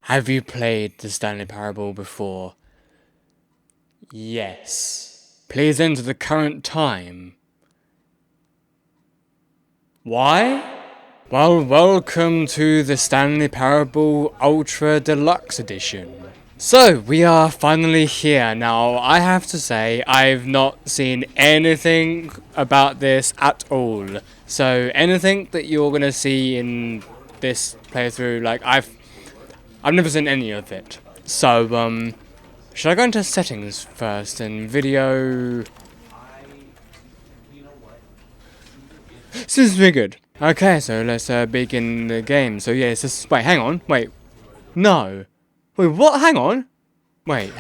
Have you played the Stanley Parable before? Yes. Please enter the current time. Why? Well, welcome to the Stanley Parable Ultra Deluxe Edition. So, we are finally here. Now, I have to say, I've not seen anything about this at all. So, anything that you're going to see in this playthrough, like, I've never seen any of it. So, should I go into settings first and video? Seems to be good. Okay, so let's begin the game. So yeah, it's just, wait, hang on, wait, no, wait, what? Hang on, wait,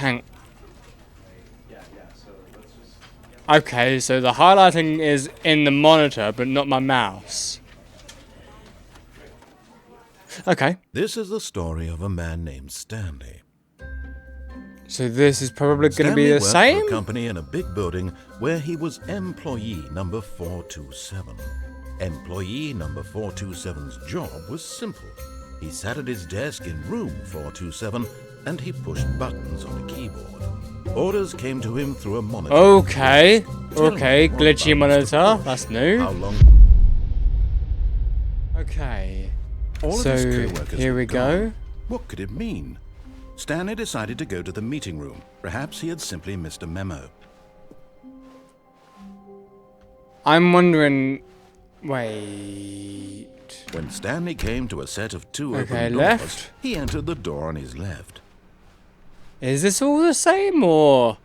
Okay, so the highlighting is in the monitor, but not my mouse. Okay. This is the story of a man named Stanley. So this is probably going to be the Stanley worked same? for a company in a big building where he was employee number 427. Employee number 427's job was simple. He sat at his desk in room 427 and he pushed buttons on a keyboard. Orders came to him through a monitor. Okay, glitchy monitor, that's new. How long? Okay, All of so his co-workers here were we go. gone. What could it mean? Stanley decided to go to the meeting room. Perhaps he had simply missed a memo. I'm wondering, wait. When Stanley came to a set of two Okay, open doors, left. he entered the door on his left. Is this all the same, or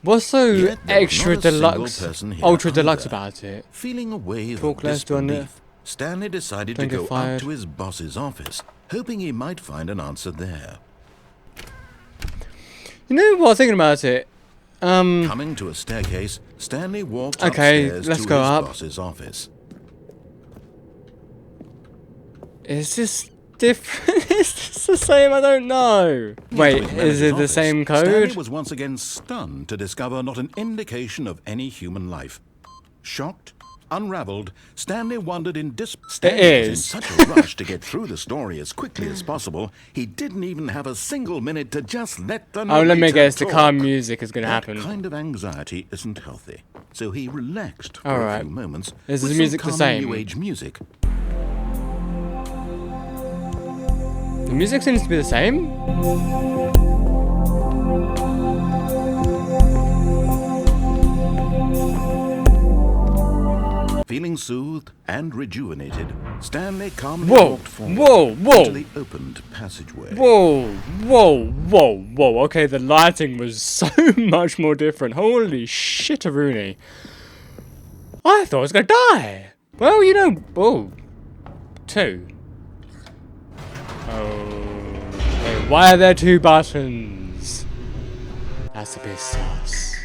what's so Yet there was extra not a single deluxe, person here ultra deluxe either. about it? Feeling a wave Talk of less, do I know? disbelief, Stanley decided to Don't get go up fired. to his boss's office, hoping he might find an answer there. You know what? Thinking about it, Coming to a staircase, Stanley walked Okay, upstairs let's to go his up. boss's office. is this different? Is this the same? I don't know. Wait, To his is manager's it the office, same Stanley code? was once again stunned to discover not an indication of any human life. Shocked, unraveled, Stanley wondered in Stanley was in is. such a rush to get through the story as quickly as possible, he didn't even have a single minute to just let the Oh, let me narrator guess. The talk. calm music is gonna That happen. kind of anxiety isn't healthy, so he relaxed for All a right. few moments Is with the some music the calming same? New Age music. The music seems to be the same. Feeling soothed and rejuvenated, Stanley calmly Whoa, walked forward whoa, whoa. into the opened passageway. Whoa. Okay, the lighting was so much more different. Holy shit-a-rooney. I thought I was gonna die. Well, you know, two. Oh, wait, why are there two buttons? That's a bit sus.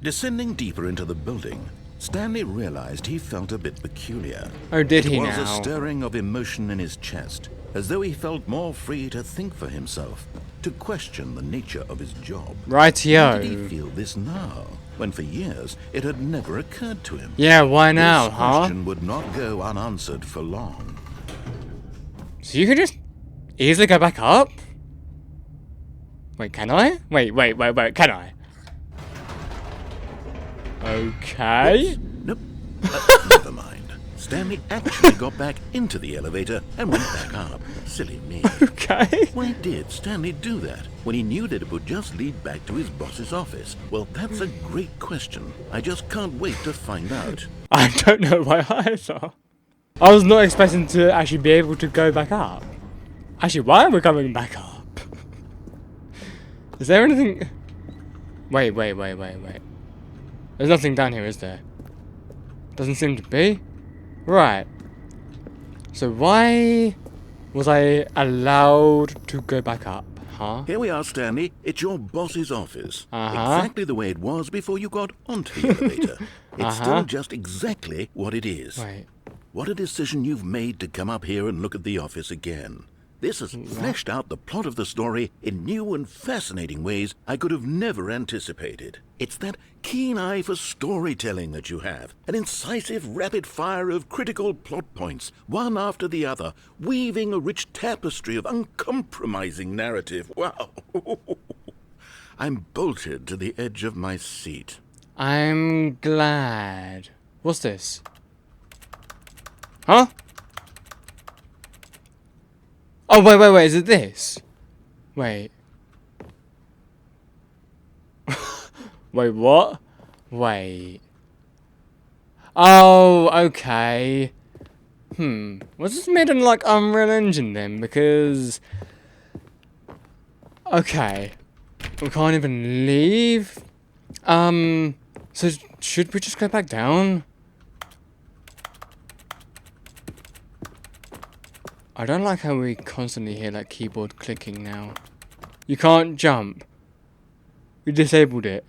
Descending deeper into the building, Stanley realized he felt a bit peculiar. Oh, did he It was a now? stirring of emotion in his chest, as though he felt more free to think for himself, to question the nature of his job. Why did he Rightio. feel this now, when for years it had never occurred to him? Yeah, why now, This huh? question would not go unanswered for long. So you can just easily go back up? Wait, can I? Wait, can I? Okay. Nope. Never mind. Stanley actually got back into the elevator and went back up. Silly me. Okay. Why did Stanley do that when he knew that it would just lead back to his boss's office? Well, that's a great question. I just can't wait to find out. I don't know why either. I was not expecting to actually be able to go back up. Actually, why are we coming back up? Is there anything... Wait. There's nothing down here, is there? Doesn't seem to be. Right. So why was I allowed to go back up, huh? Here we are, Stanley. It's your boss's office. Uh-huh. Exactly the way it was before you got onto the elevator. It's still just exactly what it is. Wait. What a decision you've made to come up here and look at the office again. This has fleshed out the plot of the story in new and fascinating ways I could have never anticipated. It's that keen eye for storytelling that you have, an incisive rapid fire of critical plot points, one after the other, weaving a rich tapestry of uncompromising narrative. Wow! I'm bolted to the edge of my seat. I'm glad. What's this? Huh? Oh, wait, is it this? Wait. Wait, what? Wait. Oh, okay. Was this made in, like, Unreal Engine then? Because... Okay. We can't even leave? So should we just go back down? I don't like how we constantly hear like keyboard clicking now. You can't jump. We disabled it.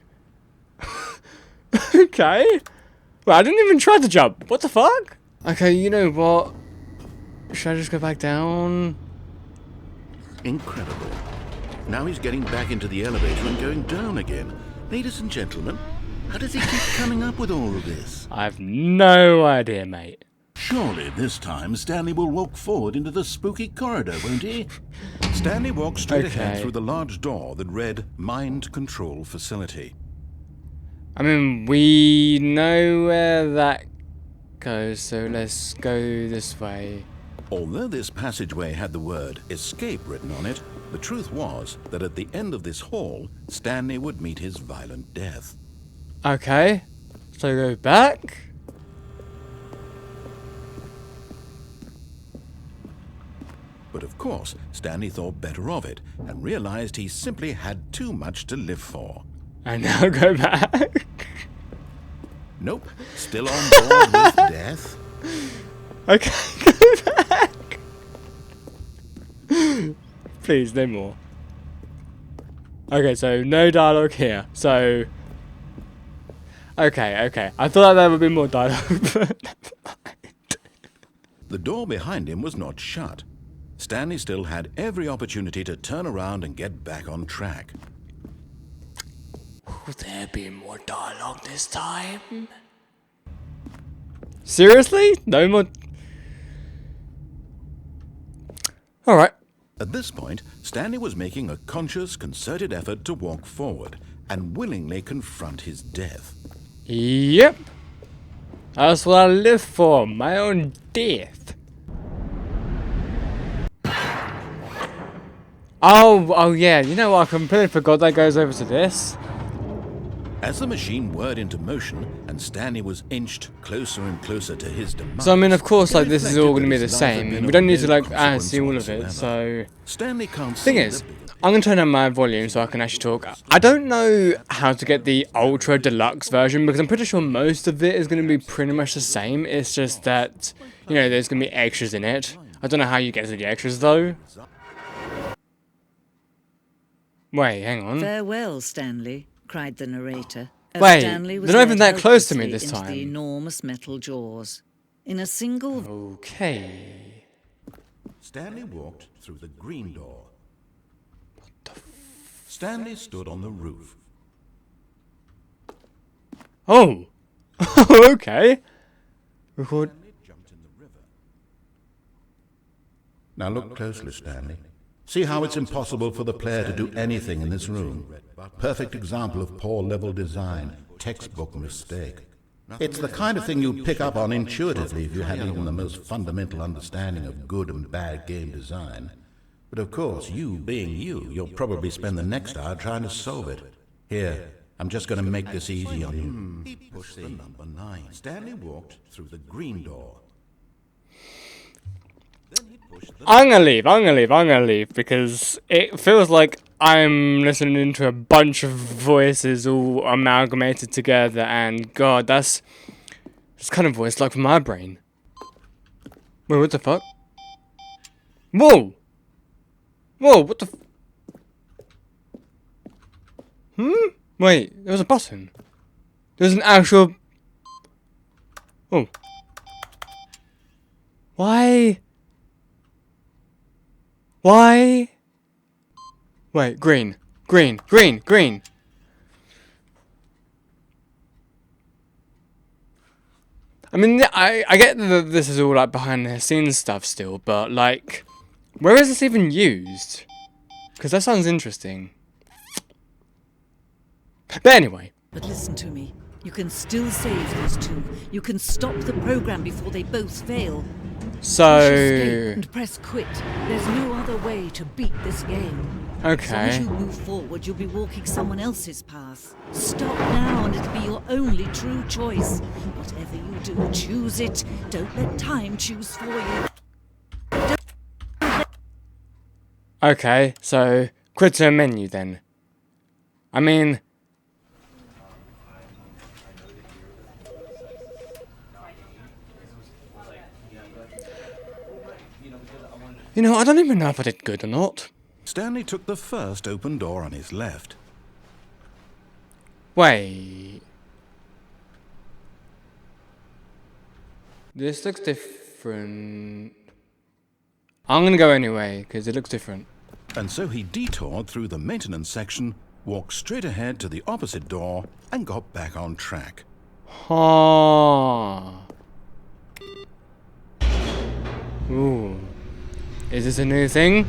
Okay. Well, I didn't even try to jump. What the fuck? Okay, you know what? Should I just go back down? Incredible. Now he's getting back into the elevator and going down again. Ladies and gentlemen, how does he keep coming up with all of this? I've no idea, mate. Surely this time Stanley will walk forward into the spooky corridor, won't he? Stanley walked straight ahead through the large door that read Mind Control Facility. I mean, we know where that goes, so let's go this way. Although this passageway had the word escape written on it, the truth was that at the end of this hall, Stanley would meet his violent death. Okay, so go back. But of course, Stanley thought better of it and realized he simply had too much to live for. And now go back. Nope, still on board with death. Okay, go back. Please, no more. Okay, so no dialogue here. So, okay. I thought there would be more dialogue, but never mind. The door behind him was not shut. Stanley still had every opportunity to turn around and get back on track. Will there be more dialogue this time? Seriously? No more... Alright. At this point, Stanley was making a conscious, concerted effort to walk forward and willingly confront his death. Yep. That's what I live for, my own death. Oh yeah, you know what, I completely forgot that goes over to this. As the machine whirred into motion and Stanley was inched closer and closer to his demise... So I mean, of course, like, this is all going to be the same. We don't need to, like, see all of it, so... Stanley can't Thing is, I'm going to turn down my volume so I can actually talk. I don't know how to get the Ultra Deluxe version, because I'm pretty sure most of it is going to be pretty much the same. It's just that, you know, there's going to be extras in it. I don't know how you get to the extras, though. Wait, hang on. Farewell, Stanley, cried the narrator. Wait, Stanley was they're not even led that close to me helplessly this into time. the enormous metal jaws. In a single... Okay. Stanley walked through the green door. Stanley stood on the roof. Oh! Okay. Record. Stanley jumped in the river. Now look closely, Stanley. See how it's impossible for the player to do anything in this room. Perfect example of poor level design, textbook mistake. It's the kind of thing you pick up on intuitively if you have even the most fundamental understanding of good and bad game design. But of course, you being you, you'll probably spend the next hour trying to solve it. Here, I'm just going to make this easy on you. He pushed the number 9. Stanley walked through the green door. I'm gonna leave, because it feels like I'm listening to a bunch of voices all amalgamated together, and God, that's kind of voice like for my brain. Wait, what the fuck? Whoa! What the Wait, there was a button. There's an actual... Oh. Why? Why? Wait, green. Green. Green. Green. I mean, I get that this is all like behind the scenes stuff still, but like, where is this even used? Because that sounds interesting. But anyway. But listen to me. You can still save those two. You can stop the program before they both fail. So. Push escape and press quit. There's no other way to beat this game. Okay. As long as you move forward, you'll be walking someone else's path. Stop now and it'll be your only true choice. Whatever you do, choose it. Don't let time choose for you. Okay, so quit to a menu then. I mean, you know, I don't even know if I did good or not. Stanley took the first open door on his left. Wait. This looks different. I'm gonna go anyway, because it looks different. And so he detoured through the maintenance section, walked straight ahead to the opposite door, and got back on track. Huh. Ooh. Is this a new thing?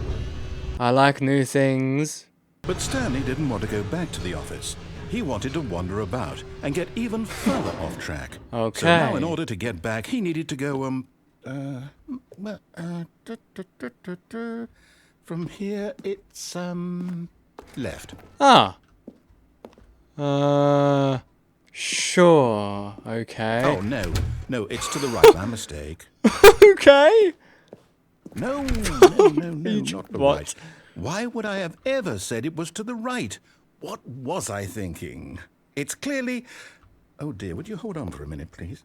I like new things. But Stanley didn't want to go back to the office. He wanted to wander about and get even further off track. Okay. So now in order to get back, he needed to go, from here, it's, left. Ah. Sure. Okay. Oh, no, it's to the right. My mistake. Okay. No, not the What? right. Why would I have ever said it was to the right? What was I thinking? It's clearly... Oh dear, would you hold on for a minute, please?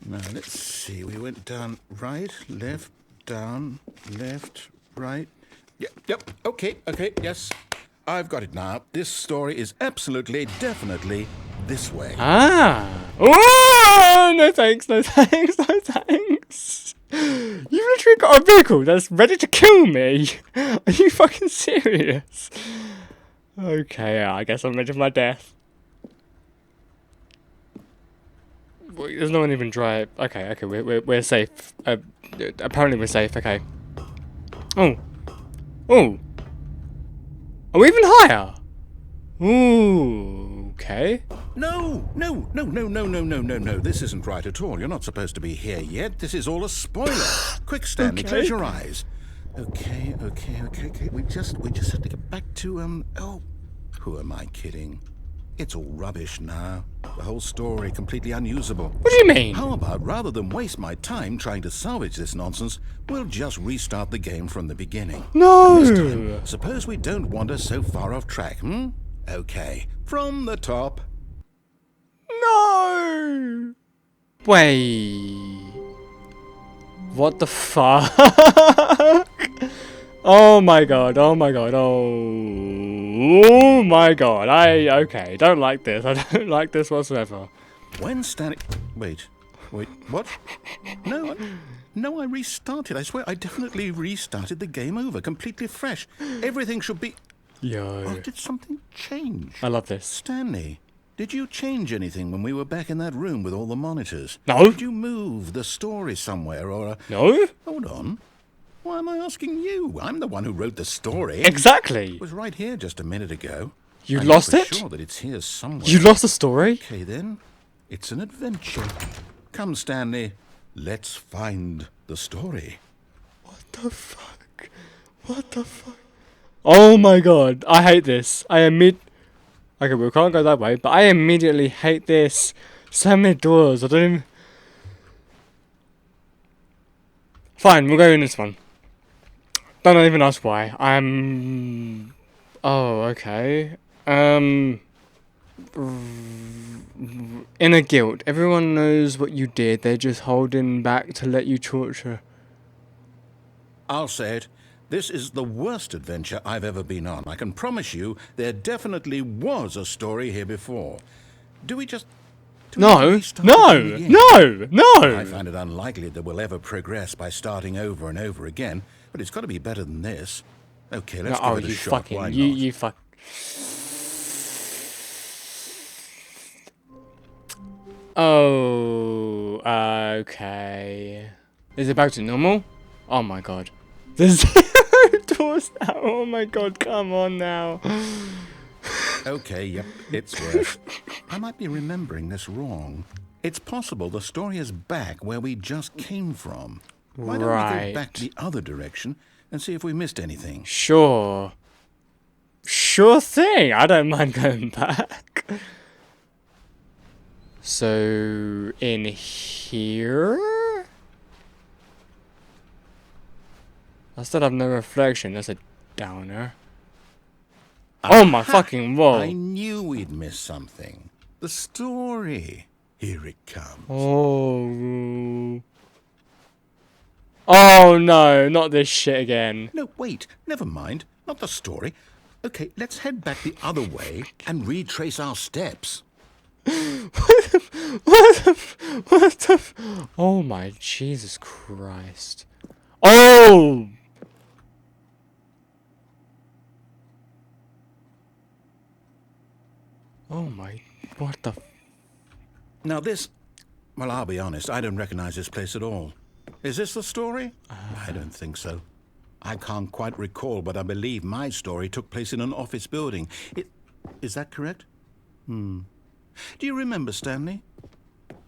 Now, let's see. We went down right, left, down, left, right. Yep, okay, yes. I've got it now. This story is absolutely, definitely this way. Ah. Oh, no thanks, no thanks, no thanks. You've literally got a vehicle that's ready to kill me. Are you fucking serious? Okay, yeah, I guess I'm ready for my death. Wait, there's no one even drive. Okay, we're safe. Apparently we're safe. Okay. Oh. Are we even higher? Ooh. Okay. No. This isn't right at all. You're not supposed to be here yet. This is all a spoiler. Quick, Stanley, Okay. close your eyes. Okay. We just have to get back to, oh, who am I kidding? It's all rubbish now. The whole story completely unusable. What do you mean? How about, rather than waste my time trying to salvage this nonsense, we'll just restart the game from the beginning. No. This time, suppose we don't wander so far off track, Okay, from the top. No. Wait. What the fuck? Oh my god. Oh my god. Okay, don't like this. I don't like this whatsoever. When Stanley... Wait, what? No, I restarted. I swear, I definitely restarted the game over, completely fresh. Everything should be... Yo. Oh, did something change? I love this. Stanley, did you change anything when we were back in that room with all the monitors? No. Did you move the story somewhere, or... No? Hold on. Why am I asking you? I'm the one who wrote the story. Exactly. It was right here just a minute ago. You I know lost for it? sure that it's here somewhere. You lost the story? Okay, then. It's an adventure. Come, Stanley. Let's find the story. What the fuck? What the fuck? Oh my god, I hate this. Okay, we can't go that way, but I immediately hate this. So many doors, I don't even... Fine, we'll go in this one. Don't even ask why. Oh, okay. Inner guilt. Everyone knows what you did. They're just holding back to let you torture. I'll say it. This is the worst adventure I've ever been on. I can promise you there definitely was a story here before. Do we just No, restart no, the game again? no, no! I find it unlikely that we'll ever progress by starting over and over again, but it's got to be better than this. Okay, let's Oh, give it a you shot. fucking, Why not? you fuck. Oh, okay. Is it back to normal? Oh my god. There's 0 doors now. Oh my god, come on now. Okay, yep, it's worse. I might be remembering this wrong. It's possible the story is back where we just came from. Why don't we go back the other direction and see if we missed anything? Sure. Sure thing. I don't mind going back. So, in here? I still have no reflection. That's a downer. Oh my fucking wall. I knew we'd miss something. The story. Here it comes. Oh. Oh no, not this shit again. No, wait, never mind. Not the story. Okay, let's head back the other way and retrace our steps. What the oh my Jesus Christ. Oh! Oh my, what the Now this, well, I'll be honest, I don't recognize this place at all. Is this the story? I don't think so. I can't quite recall, but I believe my story took place in an office building. Is that correct? Do you remember, Stanley?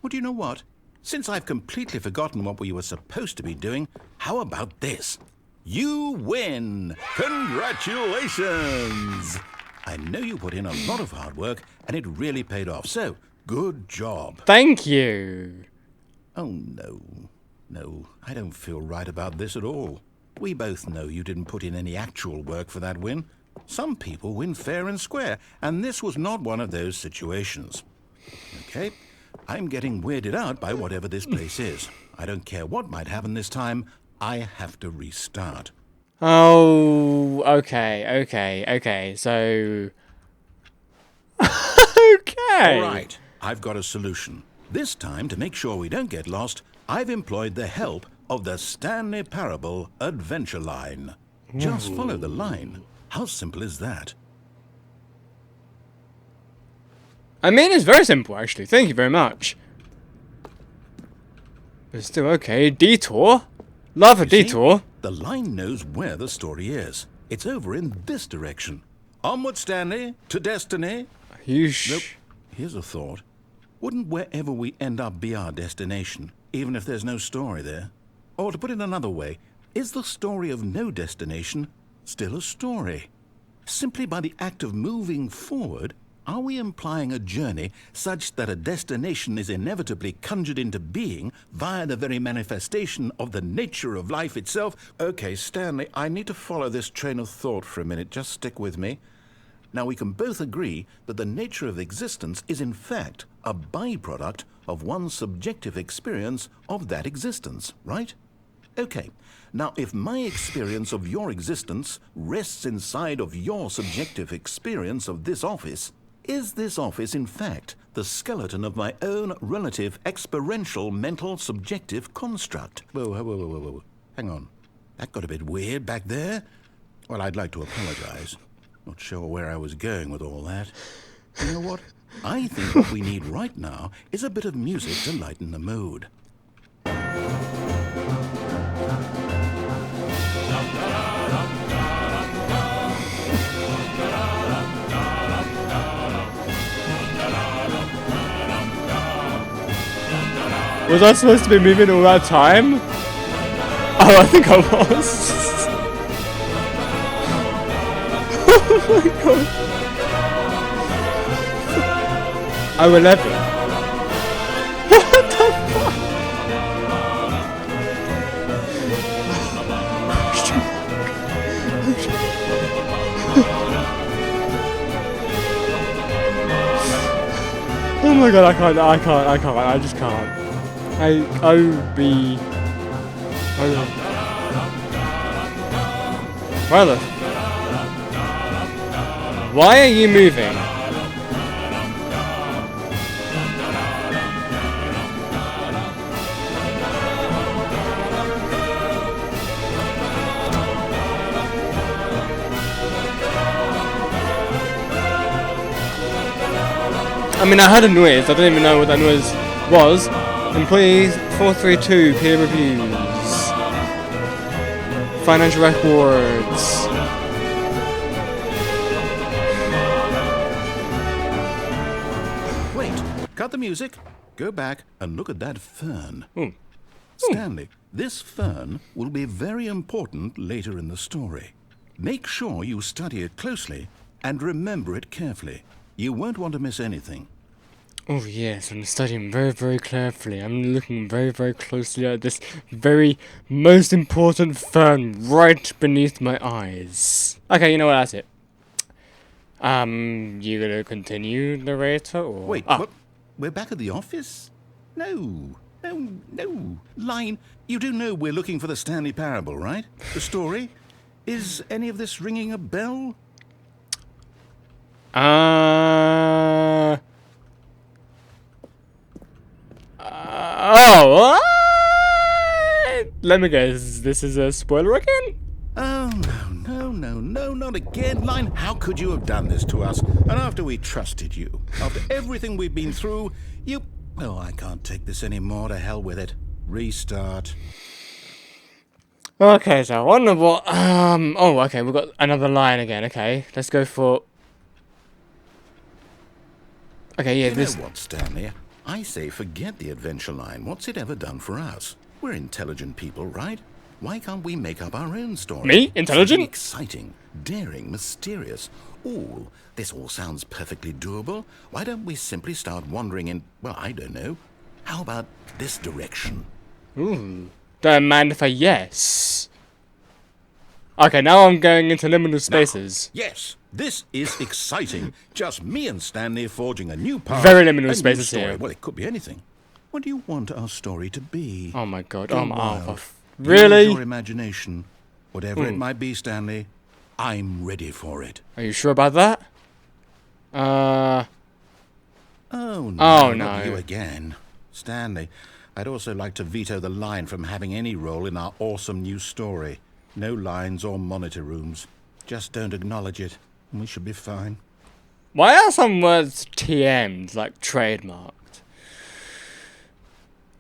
Well, do you know what? Since I've completely forgotten what we were supposed to be doing, how about this? You win! Congratulations! I know you put in a lot of hard work, and it really paid off, so good job. Thank you. Oh, no. No, I don't feel right about this at all. We both know you didn't put in any actual work for that win. Some people win fair and square, and this was not one of those situations. Okay, I'm getting weirded out by whatever this place is. I don't care what might happen this time. I have to restart. Oh, okay, so... okay. All right, I've got a solution. This time, to make sure we don't get lost, I've employed the help of the Stanley Parable Adventure Line. Just follow the line. How simple is that? I mean, it's very simple, actually. Thank you very much. But still okay. Detour? Love a You see, detour. the line knows where the story is. It's over in this direction. Onward, Stanley, to destiny. You Nope. Here's a thought. Wouldn't wherever we end up be our destination, even if there's no story there? Or to put it another way, is the story of no destination still a story? Simply by the act of moving forward, are we implying a journey such that a destination is inevitably conjured into being via the very manifestation of the nature of life itself? Okay, Stanley, I need to follow this train of thought for a minute. Just stick with me. Now, we can both agree that the nature of existence is in fact a byproduct of one's subjective experience of that existence, right? Okay, now if my experience of your existence rests inside of your subjective experience of this office, is this office in fact the skeleton of my own relative experiential mental subjective construct? Whoa. Hang on. That got a bit weird back there. Well, I'd like to apologize. Not sure where I was going with all that. You know what? I think what we need right now is a bit of music to lighten the mood. Was I supposed to be moving all that time? Oh, I think I was. Oh my god. Oh, 11. What the fuck? Oh my god, I just can't. Why are you moving? I mean, I heard a noise. I don't even know what that noise was. Employees 432 peer reviews. Financial records. Wait, cut the music. Go back and look at that fern. Ooh. Stanley, this fern will be very important later in the story. Make sure you study it closely and remember it carefully. You won't want to miss anything. Oh yes, I'm studying very, very carefully. I'm looking very, very closely at this very most important fern right beneath my eyes. Okay, you know what? That's it. You gonna continue, narrator, or Wait, what? We're back at the office? No. Line, you do know we're looking for the Stanley Parable, right? The story? Is any of this ringing a bell? Oh, what? Let me guess, this is a spoiler again? Oh, no, not again. Line, how could you have done this to us? And after we trusted you, after everything we've been through, you... Oh, I can't take this anymore. To hell with it. Restart. Okay, so I wonder what, oh, okay, we've got another line again, okay. Let's go for... Okay, yeah, You this... know what, Stanley? I say forget the adventure line. What's it ever done for us? We're intelligent people, right? Why can't we make up our own story? Me? Intelligent? Something exciting, daring, mysterious. Ooh, this all sounds perfectly doable. Why don't we simply start wandering in, well, I don't know. How about this direction? Ooh. Don't mind if I yes. Okay, now I'm going into liminal spaces. Now, yes, this is exciting. Just me and Stanley forging a new path. Very liminal a new spaces story. here. Well, it could be anything. What do you want our story to be? Oh my god, Go oh my wild. god. Use Really? your imagination. Whatever it might be, Stanley, I'm ready for it. Are you sure about that? Oh, no. Oh, Not no. you again. Stanley, I'd also like to veto the line from having any role in our awesome new story. No lines or monitor rooms. Just don't acknowledge it, and we should be fine. Why are some words TM'd, like trademarked?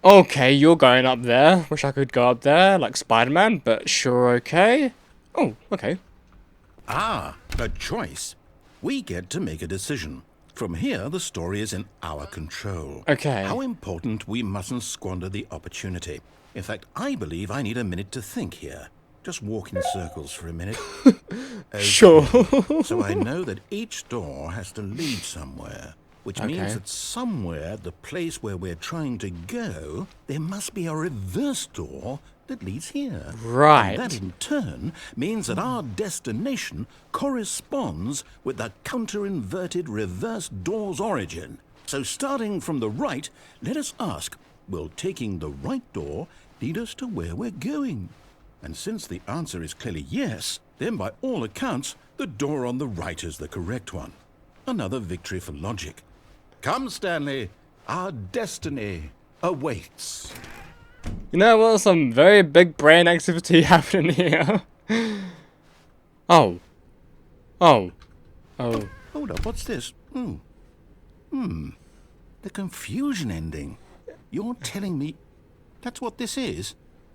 Okay, you're going up there. Wish I could go up there, like Spider-Man, but sure, okay. Oh, okay. Ah, a choice. We get to make a decision. From here, the story is in our control. Okay. How important we mustn't squander the opportunity. In fact, I believe I need a minute to think here. Just walk in circles for a minute. Okay. Sure. So I know that each door has to lead somewhere, which Okay. means that somewhere at the place where we're trying to go, there must be a reverse door that leads here. Right. And that in turn means that our destination corresponds with the counter-inverted reverse door's origin. So starting from the right, let us ask, will taking the right door lead us to where we're going? And since the answer is clearly yes, then by all accounts, the door on the right is the correct one. Another victory for logic. Come, Stanley, our destiny awaits. You know what? Some very big brain activity happening here. Oh. Oh. Oh. Hold up, what's this? The confusion ending. You're telling me that's what this is?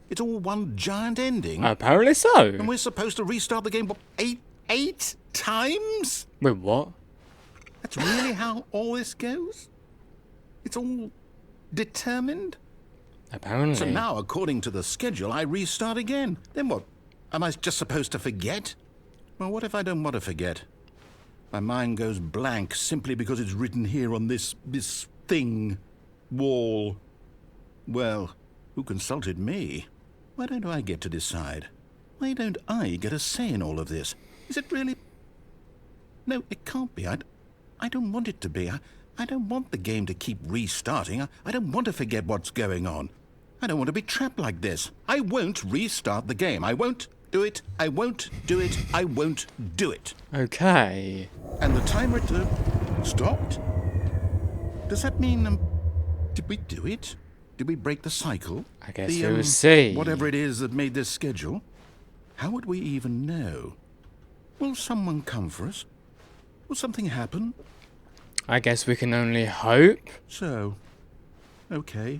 It's all one giant ending? Apparently so. And we're supposed to restart the game, what, eight times? Wait, what? That's really how all this goes? It's all determined? Apparently. So now, according to the schedule, I restart again. Then what? Am I just supposed to forget? Well, what if I don't want to forget? My mind goes blank simply because it's written here on this thing, wall. Well, who consulted me? Why don't I get to decide? Why don't I get a say in all of this? Is it really... No, it can't be. I don't want it to be. I don't want the game to keep restarting. I don't want to forget what's going on. I don't want to be trapped like this. I won't restart the game. I won't do it. I won't do it. I won't do it. Okay. And the timer stopped? Does that mean, did we do it? Did we break the cycle? I guess we'll see. Whatever it is that made this schedule? How would we even know? Will someone come for us? Will something happen? I guess we can only hope. So, okay.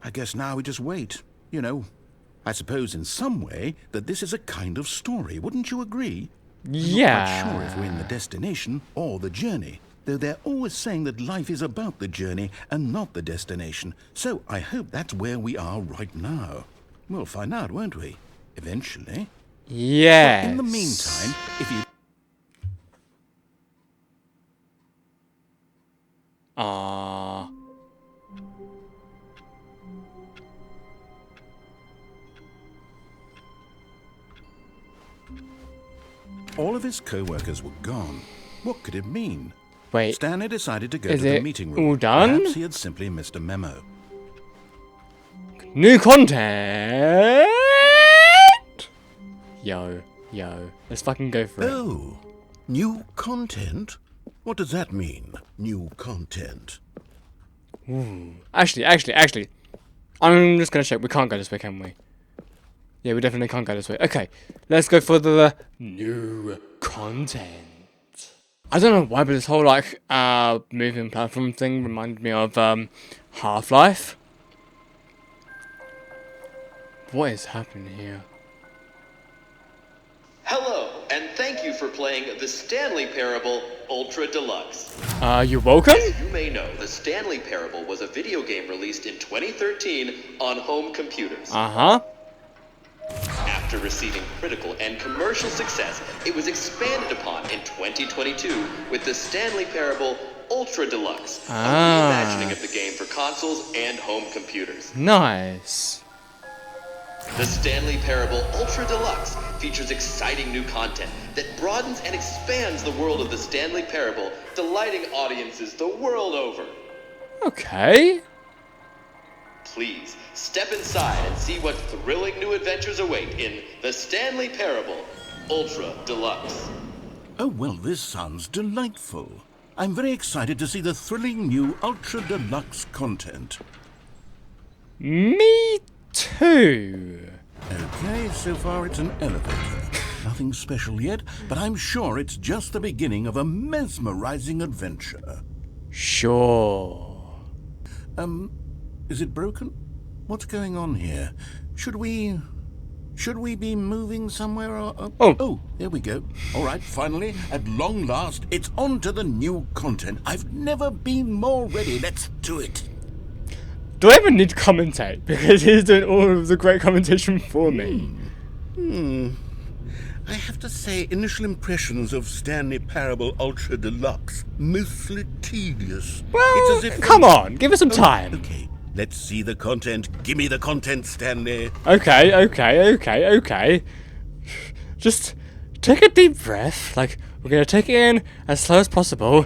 I guess now we just wait. You know, I suppose in some way that this is a kind of story. Wouldn't you agree? Yeah. I'm not quite sure if we're in the destination or the journey, though they're always saying that life is about the journey and not the destination. So I hope that's where we are right now. We'll find out, won't we? Eventually. Yes. In the meantime, if you... All of his co-workers were gone. What could it mean? Wait. Stanley decided to go Is to the it meeting room. all done? Perhaps he had simply missed a memo. New content! Yo. Let's fucking go for it. Oh, new content? What does that mean, new content? Actually. I'm just gonna check. We can't go this way, can we? Yeah, we definitely can't go this way. Okay, let's go for the new content. I don't know why, but this whole like moving platform thing reminded me of Half-Life. What is happening here? Hello, and thank you for playing the Stanley Parable Ultra Deluxe. You're welcome? As you may know, the Stanley Parable was a video game released in 2013 on home computers. Uh-huh. After receiving critical and commercial success, it was expanded upon in 2022 with the Stanley Parable Ultra Deluxe, a reimagining of the game for consoles and home computers. Nice. The Stanley Parable Ultra Deluxe features exciting new content that broadens and expands the world of the Stanley Parable, delighting audiences the world over. Okay. Please, step inside and see what thrilling new adventures await in the Stanley Parable Ultra Deluxe. Oh, well, this sounds delightful. I'm very excited to see the thrilling new Ultra Deluxe content. Me too. Okay, so far it's an elevator. Nothing special yet, but I'm sure it's just the beginning of a mesmerizing adventure. Sure. Is it broken? What's going on here? Should we be moving somewhere or... Oh, there we go. All right, finally, at long last, it's on to the new content. I've never been more ready. Let's do it. Do I even need to commentate? Because he's doing all of the great commentation for me. I have to say, initial impressions of Stanley Parable Ultra Deluxe, mostly tedious. Well, it's as if come on, give us some time. Okay, let's see the content. Give me the content, Stanley. Okay. Just take a deep breath. Like, we're gonna take it in as slow as possible.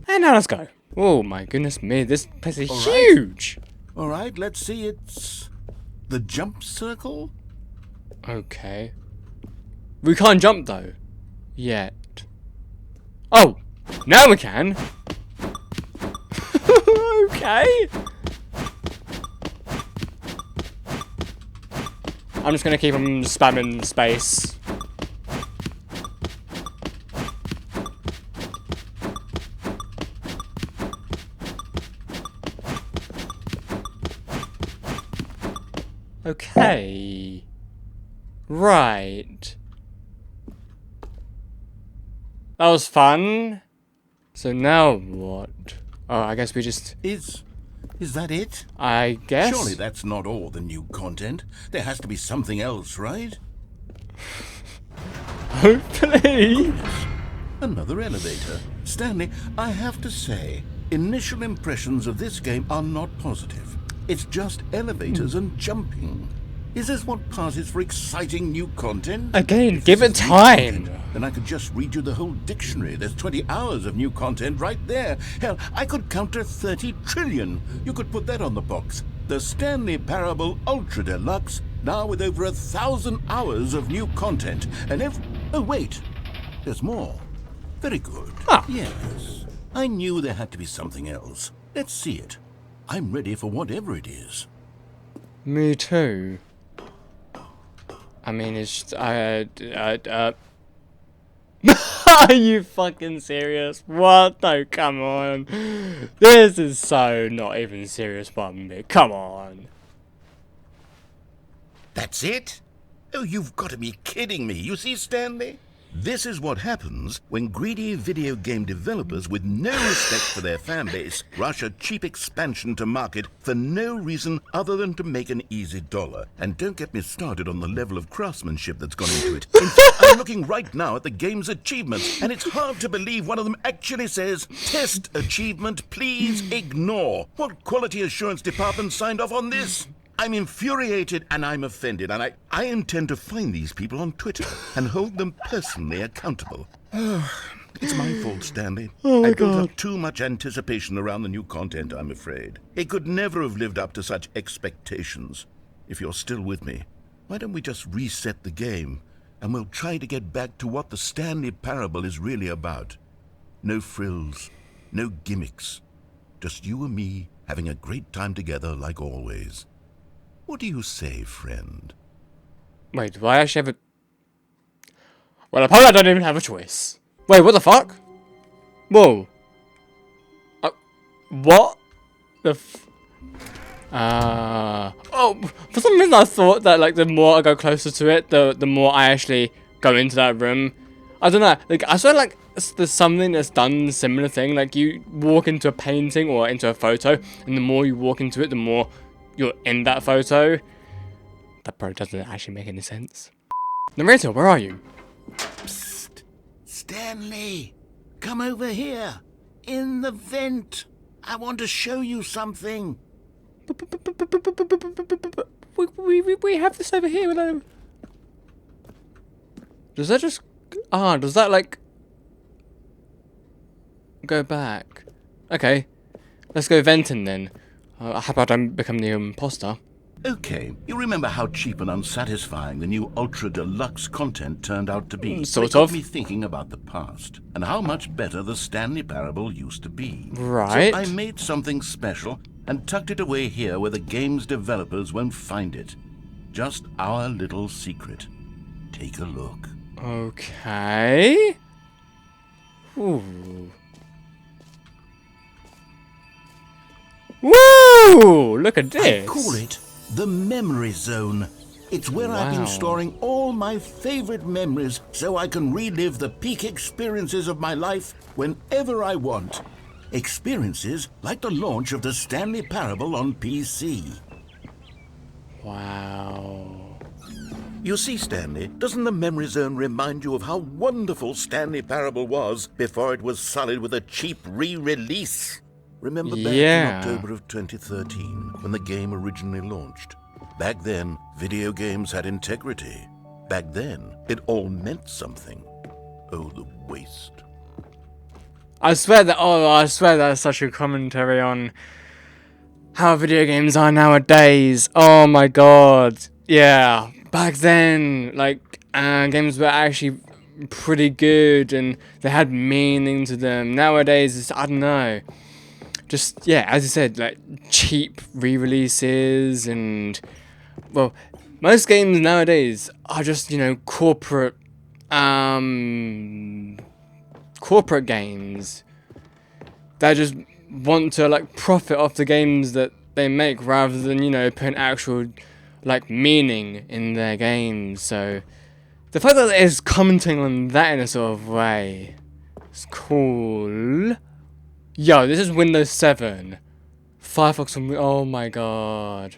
And now let's go. Oh my goodness me, this place is huge! All right, let's see, it's the jump circle? Okay. We can't jump though. Yet. Oh! Now we can! Okay! I'm just gonna keep on spamming space. Okay. Right. That was fun. So now what? Oh, I guess we just... Is that it? I guess? Surely that's not all the new content. There has to be something else, right? Hopefully. Another elevator. Stanley, I have to say, initial impressions of this game are not positive. It's just elevators and jumping. Is this what passes for exciting new content? Again, If give this it is new time. content, then I could just read you the whole dictionary. There's 20 hours of new content right there. Hell, I could count to 30 trillion. You could put that on the box. The Stanley Parable Ultra Deluxe, now with over 1,000 hours of new content. And oh, wait. There's more. Very good. Ah. Yes. I knew there had to be something else. Let's see it. I'm ready for whatever it is. Me too. I mean, it's Are you fucking serious? What? No, come on. This is so not even serious for me. Come on. That's it? Oh, you've got to be kidding me. You see, Stanley? This is what happens when greedy video game developers with no respect for their fan base rush a cheap expansion to market for no reason other than to make an easy dollar. And don't get me started on the level of craftsmanship that's gone into it. In fact, I'm looking right now at the game's achievements, and it's hard to believe one of them actually says, "Test achievement, please ignore." What quality assurance department signed off on this? I'm infuriated and I'm offended, and I intend to find these people on Twitter and hold them personally accountable. It's my fault, Stanley. I built up too much anticipation around the new content, I'm afraid. It could never have lived up to such expectations. If you're still with me, why don't we just reset the game, and we'll try to get back to what the Stanley Parable is really about. No frills, no gimmicks. Just you and me having a great time together like always. What do you say, friend? Wait, do I actually have a... Well, apparently I don't even have a choice. Wait, what the fuck? Whoa. What? The oh, for some reason I thought that, like, the more I go closer to it, the more I actually go into that room. I don't know, like, I swear, like, there's something that's done a similar thing. Like, you walk into a painting or into a photo, and the more you walk into it, the more you're in that photo. That probably doesn't actually make any sense. Narrator, where are you? Psst. Stanley, come over here. In the vent. I want to show you something. We have this over here. Does that just... does that, like... go back? Okay. Let's go venting then. How about I become the imposter? Okay, you remember how cheap and unsatisfying the new Ultra Deluxe content turned out to be? Sort it got of. me thinking about the past and how much better the Stanley Parable used to be. Right. So I made something special and tucked it away here where the game's developers won't find it. Just our little secret. Take a look. Okay. Ooh. Woo! Look at this. I call it the Memory Zone. It's where I've been storing all my favorite memories so I can relive the peak experiences of my life whenever I want. Experiences like the launch of the Stanley Parable on PC. Wow. You see, Stanley, doesn't the Memory Zone remind you of how wonderful Stanley Parable was before it was sullied with a cheap re-release? Remember back in October of 2013, when the game originally launched? Back then, video games had integrity. Back then, it all meant something. Oh, the waste. I swear that's such a commentary on how video games are nowadays. Oh my god. Yeah. Back then, like, games were actually pretty good and they had meaning to them. Nowadays, it's, I don't know. Just, yeah, as you said, like, cheap re-releases and, well, most games nowadays are just, you know, corporate games that just want to, like, profit off the games that they make rather than, you know, putting actual, like, meaning in their games. So the fact that it's commenting on that in a sort of way is cool. Yo, this is Windows 7. Firefox on... Oh my god.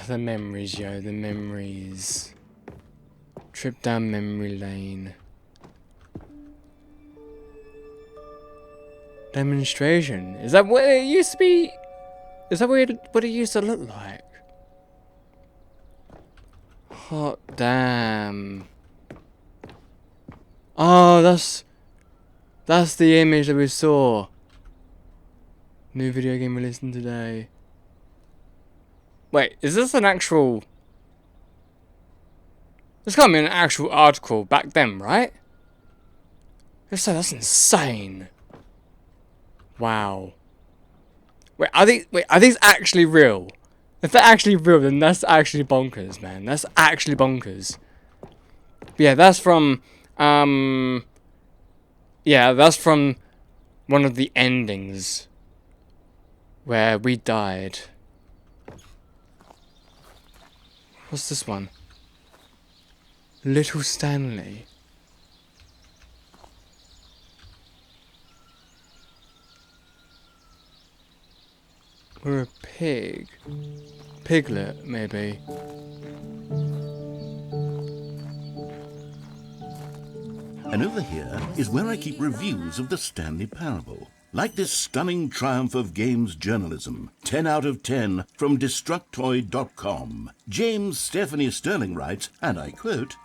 The memories, yo. The memories. Trip down memory lane. Demonstration. Is that what it used to be? Is that what it used to look like? Hot damn. Oh, that's the image that we saw. New video game releasing today. Wait, is this an actual... This can't be an actual article back then, right? If so, that's insane. Wow. Wait, are these actually real? If they're actually real, then that's actually bonkers, man. That's actually bonkers. But yeah, that's from, yeah, that's from one of the endings where we died. What's this one? Little Stanley. We're a pig. Piglet, maybe. And over here is where I keep reviews of the Stanley Parable. Like this stunning triumph of games journalism, 10 out of 10 from Destructoid.com. James Stephanie Sterling writes, and I quote,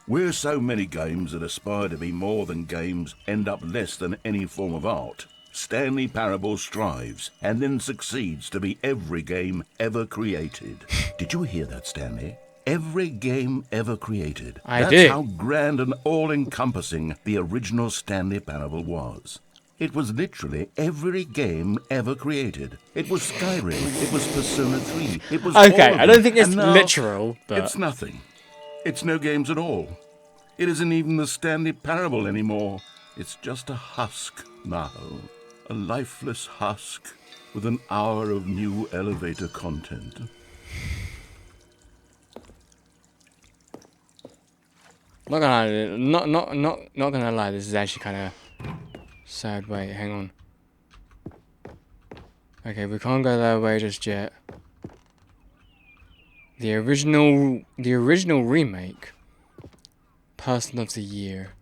"Where so many games that aspire to be more than games end up less than any form of art, Stanley Parable strives and then succeeds to be every game ever created." Did you hear that, Stanley? Every game ever created. That's did. How grand and all-encompassing the original Stanley Parable was. It was literally every game ever created. It was Skyrim. It was Persona 3. It was Okay, all I of don't them. think it's And now literal, but it's nothing. It's no games at all. It isn't even the Stanley Parable anymore. It's just a husk now. A lifeless husk with an hour of new elevator content. not gonna lie, not gonna lie. This is actually kind of sad. Wait, hang on. Okay, we can't go that way just yet. The original remake. Person of the Year.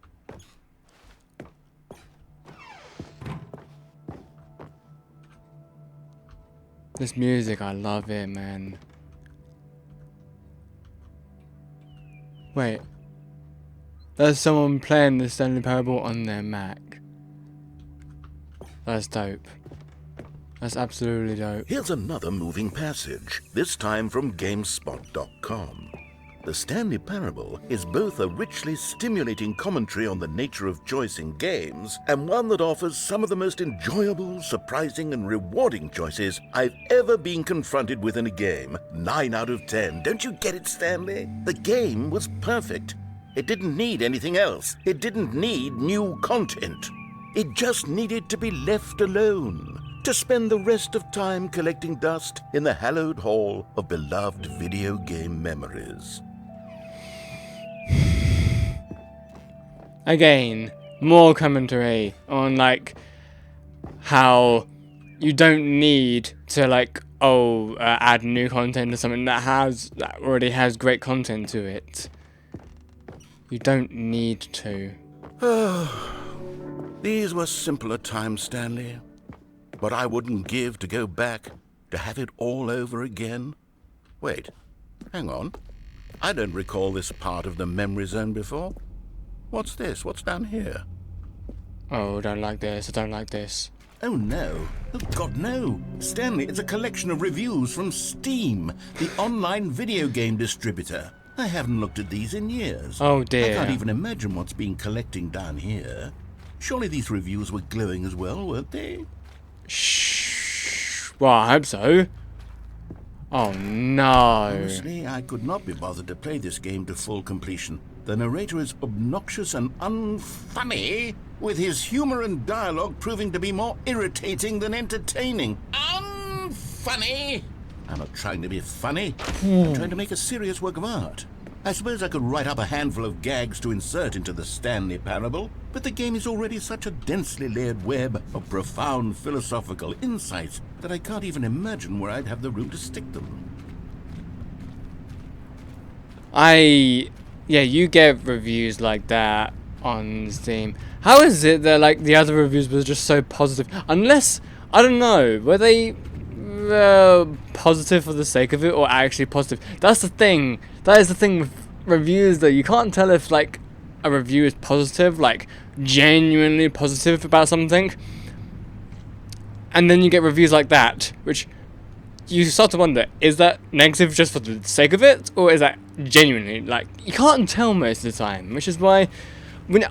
This music, I love it, man. Wait. There's someone playing the Stanley Parable on their Mac. That's dope. That's absolutely dope. Here's another moving passage, this time from GameSpot.com. The Stanley Parable is both a richly stimulating commentary on the nature of choice in games and one that offers some of the most enjoyable, surprising, and rewarding choices I've ever been confronted with in a game. 9 out of 10. Don't you get it, Stanley? The game was perfect. It didn't need anything else. It didn't need new content. It just needed to be left alone, to spend the rest of time collecting dust in the hallowed hall of beloved video game memories. Again, more commentary on like how you don't need to like add new content to something that already has great content to it. You don't need to. These were simpler times, Stanley. But I wouldn't give to go back, to have it all over again. Wait, hang on. I don't recall this part of the memory zone before. What's this? What's down here? Oh, I don't like this. I don't like this. Oh no. Oh God, no. Stanley, it's a collection of reviews from Steam, the online video game distributor. I haven't looked at these in years. Oh dear. I can't even imagine what's been collecting down here. Surely these reviews were glowing as well, weren't they? Shh. Well, I hope so. Oh no. Honestly, I could not be bothered to play this game to full completion. The narrator is obnoxious and unfunny, with his humor and dialogue proving to be more irritating than entertaining. Unfunny! I'm not trying to be funny. I'm trying to make a serious work of art. I suppose I could write up a handful of gags to insert into the Stanley Parable, but the game is already such a densely layered web of profound philosophical insights that I can't even imagine where I'd have the room to stick them. Yeah, you get reviews like that on Steam. How is it that like the other reviews were just so positive? Unless, I don't know, were they positive for the sake of it or actually positive? That's the thing. That is the thing with reviews, though. You can't tell if like a review is positive, like genuinely positive about something, and then you get reviews like that, which you start to wonder, is that negative just for the sake of it, or is that genuinely, like, you can't tell most of the time, which is why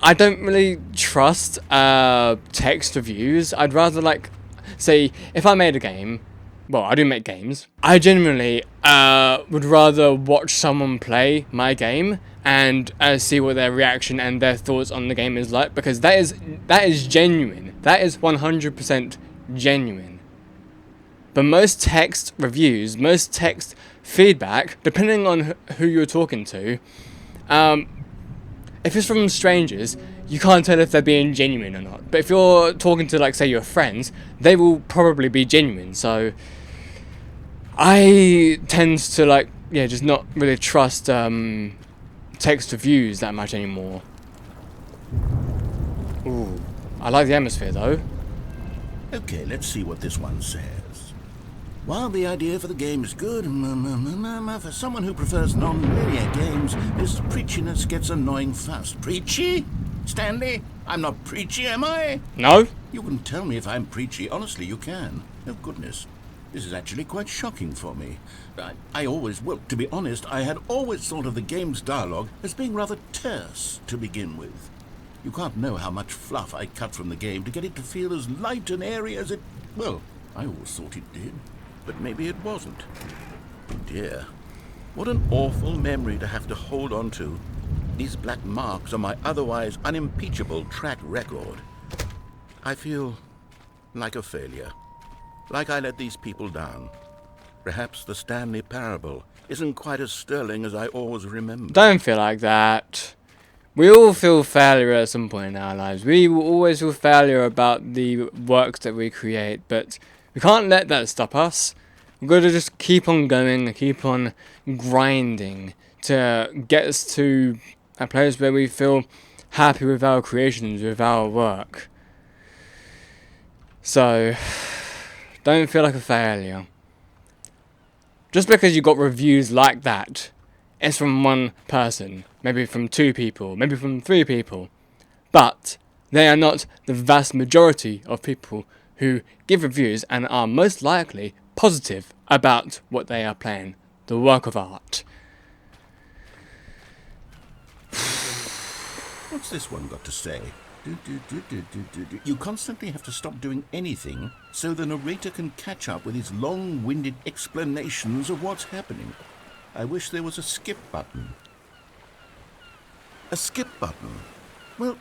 I don't really trust text reviews. I'd rather, like, say, if I made a game, well, I do make games. I genuinely would rather watch someone play my game and see what their reaction and their thoughts on the game is like, because that is genuine. That is 100% genuine. But most text reviews, most text feedback, depending on who you're talking to, if it's from strangers, you can't tell if they're being genuine or not. But if you're talking to, like, say, your friends, they will probably be genuine. So I tend to, like, yeah, just not really trust text reviews that much anymore. Ooh, I like the atmosphere though. Okay, let's see what this one says. While the idea for the game is good, for someone who prefers non-linear games, this preachiness gets annoying fast. Preachy? Stanley? I'm not preachy, am I? No? You can tell me if I'm preachy. Honestly, you can. Oh, goodness. This is actually quite shocking for me. Well, to be honest, I had always thought of the game's dialogue as being rather terse to begin with. You can't know how much fluff I cut from the game to get it to feel as light and airy as it... Well, I always thought it did. But maybe it wasn't. Oh dear. What an awful memory to have to hold on to. These black marks on my otherwise unimpeachable track record. I feel like a failure. Like I let these people down. Perhaps the Stanley Parable isn't quite as sterling as I always remember. Don't feel like that. We all feel failure at some point in our lives. We will always feel failure about the works that we create, but we can't let that stop us. We've got to just keep on going, keep on grinding to get us to a place where we feel happy with our creations, with our work. So, don't feel like a failure. Just because you got reviews like that, it's from one person, maybe from 2 people, maybe from 3 people. But they are not the vast majority of people who give reviews and are most likely positive about what they are playing, the work of art. What's this one got to say? You constantly have to stop doing anything so the narrator can catch up with his long-winded explanations of what's happening. I wish there was a skip button. A skip button? Well,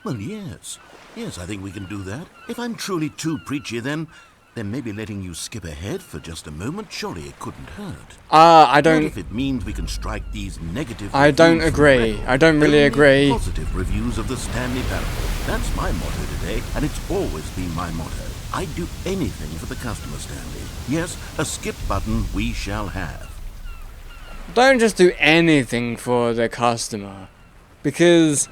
yes. Yes, I think we can do that. If I'm truly too preachy, then maybe letting you skip ahead for just a moment, surely it couldn't hurt. I don't... What if it means we can strike these negative I don't reviews agree. from the I don't really record? agree. Positive reviews of the Stanley Parable. That's my motto today, and it's always been my motto. I'd do anything for the customer, Stanley. Yes, a skip button we shall have. Don't just do anything for the customer, because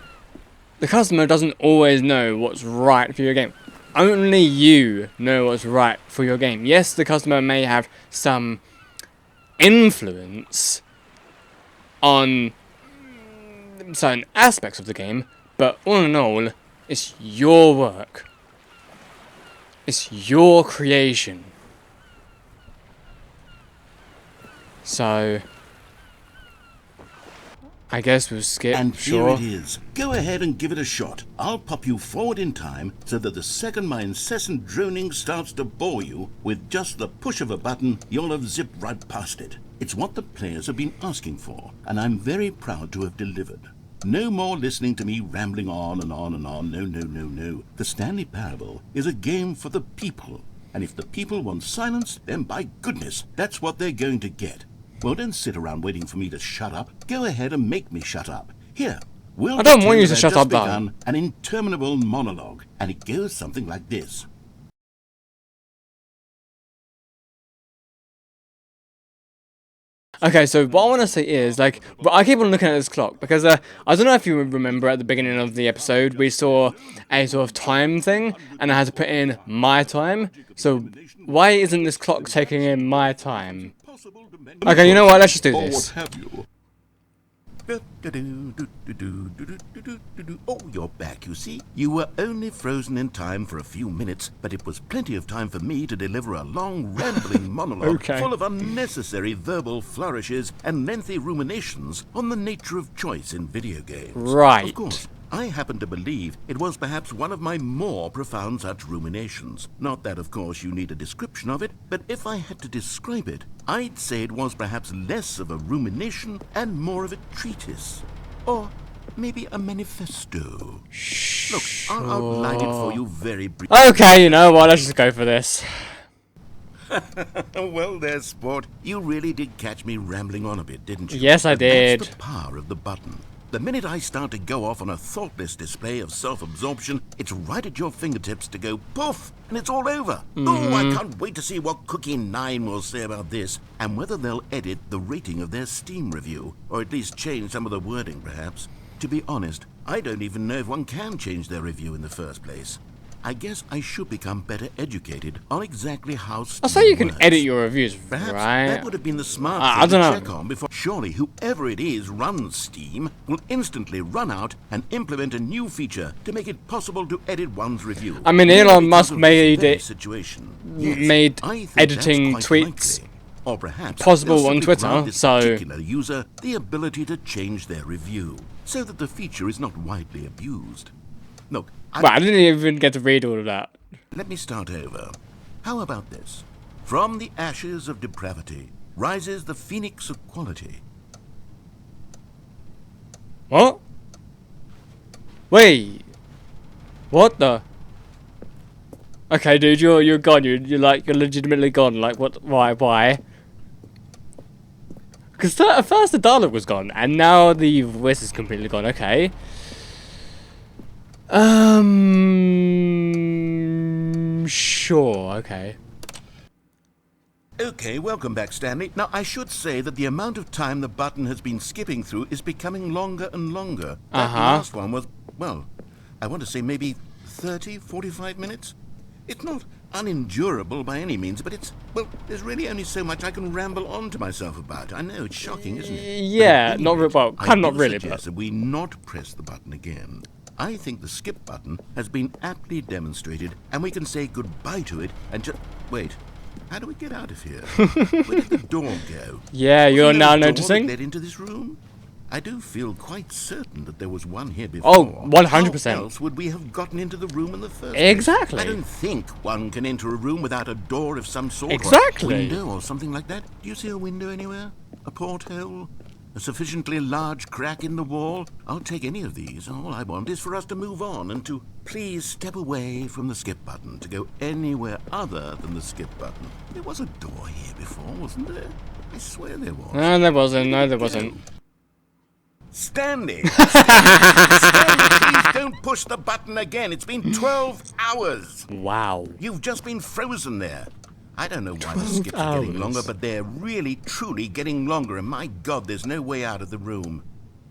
the customer doesn't always know what's right for your game. Only you know what's right for your game. Yes, the customer may have some influence on certain aspects of the game, but all in all, it's your work. It's your creation. So, I guess we'll skip, And sure. here it is. Go ahead and give it a shot. I'll pop you forward in time so that the second my incessant droning starts to bore you, with just the push of a button, you'll have zipped right past it. It's what the players have been asking for, and I'm very proud to have delivered. No more listening to me rambling on and on and on. No. The Stanley Parable is a game for the people. And if the people want silence, then by goodness, that's what they're going to get. Well, don't sit around waiting for me to shut up. Go ahead and make me shut up. Here, we'll I don't want pretend you to that I've shut just up, though. begun an interminable monologue, and it goes something like this. Okay, so what I want to say is, like, I keep on looking at this clock, because I don't know if you remember at the beginning of the episode, we saw a sort of time thing, and I had to put in my time. So why isn't this clock taking in my time? Okay, you know what, let's just do Or what this. have you. Oh, you're back, you see. You were only frozen in time for a few minutes, but it was plenty of time for me to deliver a long, rambling monologue Okay. full of unnecessary verbal flourishes and lengthy ruminations on the nature of choice in video games. Right. Of course, I happen to believe it was perhaps one of my more profound such ruminations. Not that, of course, you need a description of it, but if I had to describe it, I'd say it was perhaps less of a rumination and more of a treatise. Or maybe a manifesto. Look, I'll outline it for you very briefly. Okay, you know what? Let's just go for this. Well there, sport. You really did catch me rambling on a bit, didn't you? Yes, I But did. That's the power of the button. The minute I start to go off on a thoughtless display of self-absorption, it's right at your fingertips to go poof, and it's all over. Oh, I can't wait to see what Cookie 9 will say about this, and whether they'll edit the rating of their Steam review, or at least change some of the wording, perhaps. To be honest, I don't even know if one can change their review in the first place. I guess I should become better educated on exactly how Steam I'll say you can works. edit your reviews, Perhaps right? that would have been the smart I thing don't to know. check on before. Surely whoever it is runs Steam will instantly run out and implement a new feature to make it possible to edit one's review. I mean, Merely Elon because Musk of made this very it- situation. made I think editing that's quite tweets likely. Or perhaps possible they'll on simply Twitter, grant this so- particular user the ability to change their review so that the feature is not widely abused. Look, Well, I didn't even get to read all of that. let me start over. How about this? From the ashes of depravity rises the phoenix of quality. What? Wait. What the? Okay, dude, you're gone. You're legitimately gone. Like, what? Why? Because at first the dialogue was gone, and now the voice is completely gone. Okay. Sure. Okay. Okay, welcome back, Stanley. Now, I should say that the amount of time the button has been skipping through is becoming longer and longer. That last one was, well, I want to say maybe 30, 45 minutes? It's not unendurable by any means, but it's, well, there's really only so much I can ramble on to myself about. I know, it's shocking, isn't it? Yeah, But at any not rate, well, I kind of not do really, suggest but that we not press the button again. I think the skip button has been aptly demonstrated, and we can say goodbye to it and just... Wait, how do we get out of here? Where did the door go? yeah, Was you're there now a door noticing. that led into this room? I do feel quite certain that there was one here before. Oh, 100%. How else would we have gotten into the room in the first Exactly. place? I don't think one can enter a room without a door of some sort. Exactly. Or a window or something like that. Do you see a window anywhere? A porthole? A sufficiently large crack in the wall? I'll take any of these. All I want is for us to move on and to please step away from the skip button to go anywhere other than the skip button. There was a door here before, wasn't there? I swear there was. No, there wasn't. No, there Go. wasn't. Stanley! Stanley, please don't push the button again. It's been 12 hours. Wow. You've just been frozen there. I don't know why the skips are getting hours. longer, but they're really, truly getting longer, and my God, there's no way out of the room.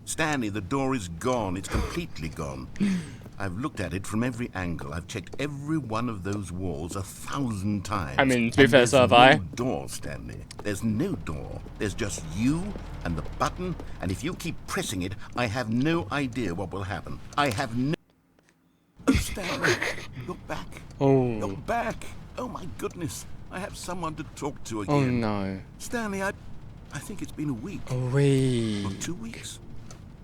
Stanley, the door is gone. It's completely gone. I've looked at it from every angle. I've checked every one of those walls 1,000 times. I mean, to be And fair, there's so have I. no door, Stanley. There's no door. There's just you and the button, and if you keep pressing it, I have no idea what will happen. I have no... Oh, Stanley, look back. Oh. Look back. Oh, my goodness. I have someone to talk to again. Oh no. Stanley, I think it's been a week. Wait. Or 2 weeks.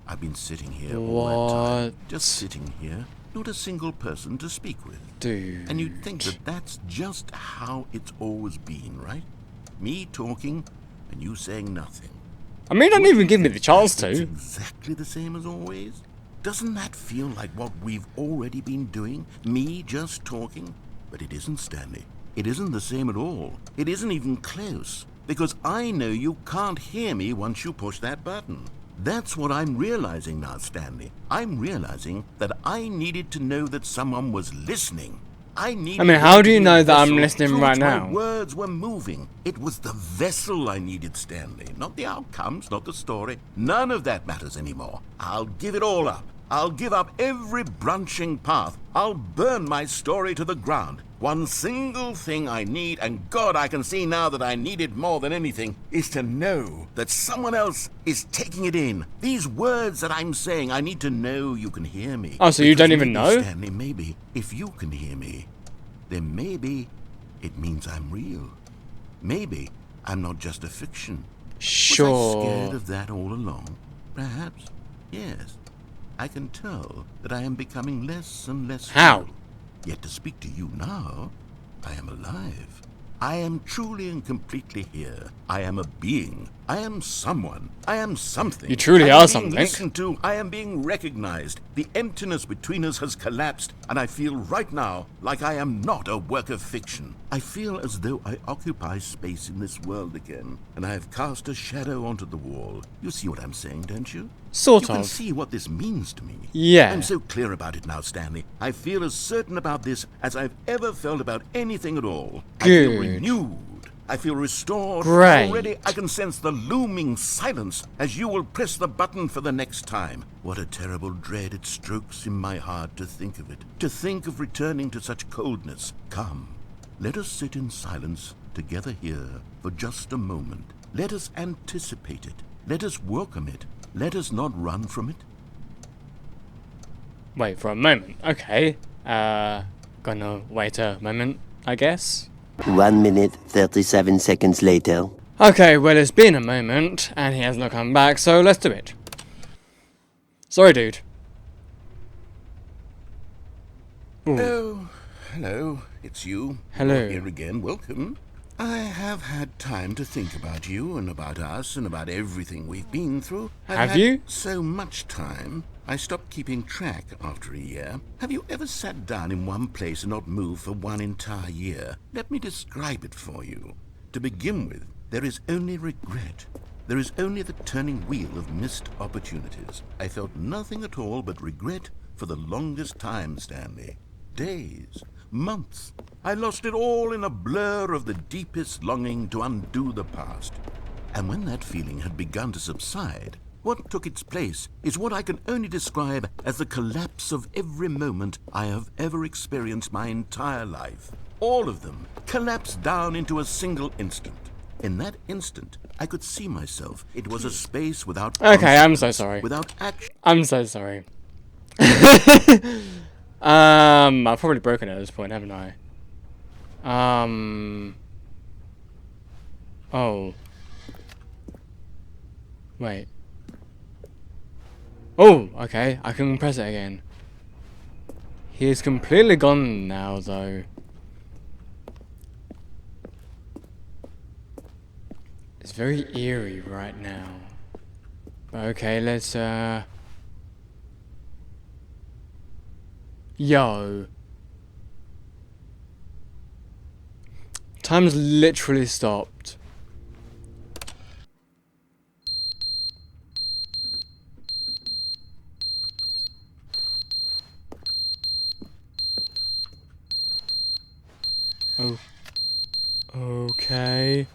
I've been sitting here all that time. What? Just sitting here. Not a single person to speak with. Dude. And you'd think that that's just how it's always been, right? Me talking and you saying nothing. I mean, don't even give me the chance It's to. exactly the same as always. Doesn't that feel like what we've already been doing? Me just talking? But it isn't, Stanley. It isn't the same at all. It isn't even close. Because I know you can't hear me once you push that button. That's what I'm realizing now, Stanley. I'm realizing that I needed to know that someone was listening. I mean, how do you know that I'm listening right now? My words were moving. It was the vessel I needed, Stanley. Not the outcomes, not the story. None of that matters anymore. I'll give it all up. I'll give up every branching path. I'll burn my story to the ground. One single thing I need, and God, I can see now that I need it more than anything, is to know that someone else is taking it in. These words that I'm saying, I need to know you can hear me. Oh, so you Because don't even maybe, know? Stanley, maybe, if you can hear me, then maybe it means I'm real. Maybe I'm not just a fiction. Was I scared Sure. of that all along? Perhaps. Yes. I can tell that I am becoming less and less How? real. Yet to speak to you now, I am alive. I am truly and completely here. I am a being. I am someone. I am something. You truly I am are being something. listened to. I am being recognized. The emptiness between us has collapsed, and I feel right now like I am not a work of fiction. I feel as though I occupy space in this world again, and I have cast a shadow onto the wall. You see what I'm saying, don't you? Sort You can of. see what this means to me. Yeah. I'm so clear about it now, Stanley. I feel as certain about this as I've ever felt about anything at all. I feel Good. renewed. I feel restored. Great. Already I can sense the looming silence as you will press the button for the next time. What a terrible dread it strokes in my heart to think of it. To think of returning to such coldness. Come, let us sit in silence together here for just a moment. Let us anticipate it. Let us welcome it. Let us not run from it. Wait for a moment. Okay. Gonna wait a moment, I guess. 1 minute, 37 seconds later. Okay, well, it's been a moment, and he has not come back, so let's do it. Sorry, dude. Ooh. Oh, hello. It's you. Hello. You're here again. Welcome. I have had time to think about you and about us and about everything we've been through. I've Have had you? so much time. I stopped keeping track after a year. Have you ever sat down in one place and not moved for one entire year? Let me describe it for you. To begin with, there is only regret. There is only the turning wheel of missed opportunities. I felt nothing at all but regret for the longest time, Stanley. Days, months. I lost it all in a blur of the deepest longing to undo the past. And when that feeling had begun to subside, what took its place is what I can only describe as the collapse of every moment I have ever experienced my entire life. All of them collapsed down into a single instant. In that instant, I could see myself. It was a space without Okay, I'm so consequence, sorry. without action. I'm so sorry. I've probably broken it at this point, haven't I? Oh. Wait. Oh, okay. I can press it again. He is completely gone now, though. It's very eerie right now. But okay, let's, Yo. Time's literally stopped. Oh. Okay.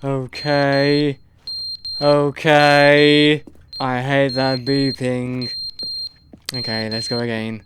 Okay. Okay. I hate that beeping. Okay, let's go again.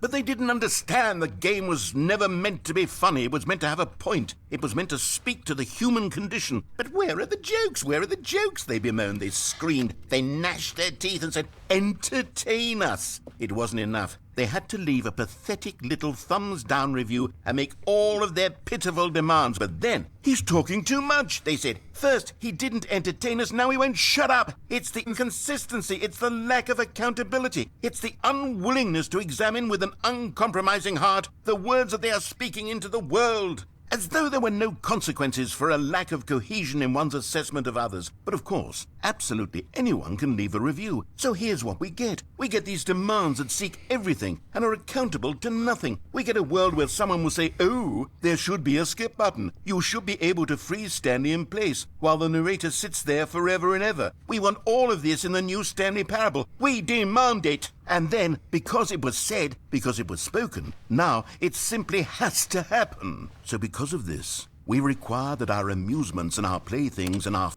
But they didn't understand the game was never meant to be funny. It was meant to have a point. It was meant to speak to the human condition. But where are the jokes? Where are the jokes? They bemoaned, they screamed, they gnashed their teeth and said, entertain us. It wasn't enough. They had to leave a pathetic little thumbs-down review and make all of their pitiful demands. But then, he's talking too much, they said. First, he didn't entertain us, now he won't shut up. It's the inconsistency, it's the lack of accountability. It's the unwillingness to examine with an uncompromising heart the words that they are speaking into the world. As though there were no consequences for a lack of cohesion in one's assessment of others. But of course, absolutely anyone can leave a review. So here's what we get. We get these demands that seek everything and are accountable to nothing. We get a world where someone will say, oh, there should be a skip button. You should be able to freeze Stanley in place while the narrator sits there forever and ever. We want all of this in the new Stanley parable. We demand it. And then, because it was said, because it was spoken, now it simply has to happen. So because of this, we require that our amusements and our playthings and our...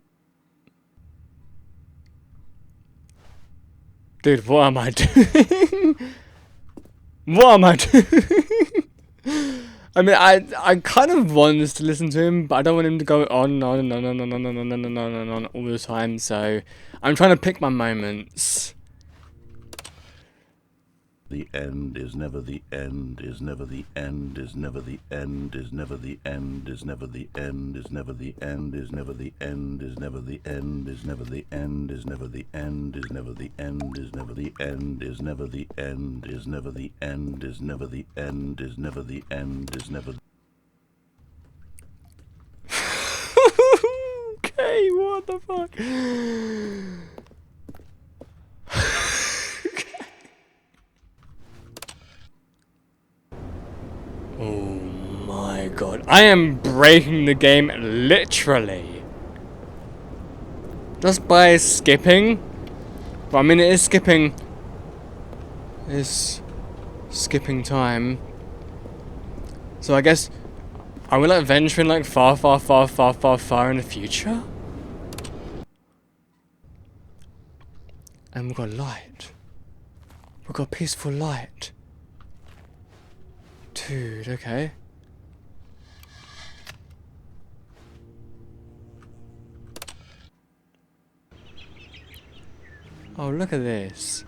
Dude, what am I doing? What am I doing? I mean, I kind of want us to listen to him, but I don't want him to go on and on and on and on and on and on and on and on all the time, so I'm trying to pick my moments. the end, is never the end, is never the end, is never the end, is never the end, is never the end, is never the end, is never the end, is never the end, is never the end, is never the end, is never the end, is never the end, is never the end, is never the end, is never the end, is never the end, is never. Okay, what the fuck? Oh my god. I am breaking the game literally. Just by skipping. But I mean it is skipping. It's skipping time. So I guess are we like venturing like far in the future? And we've got light. We've got peaceful light. Dude, okay. Oh, look at this.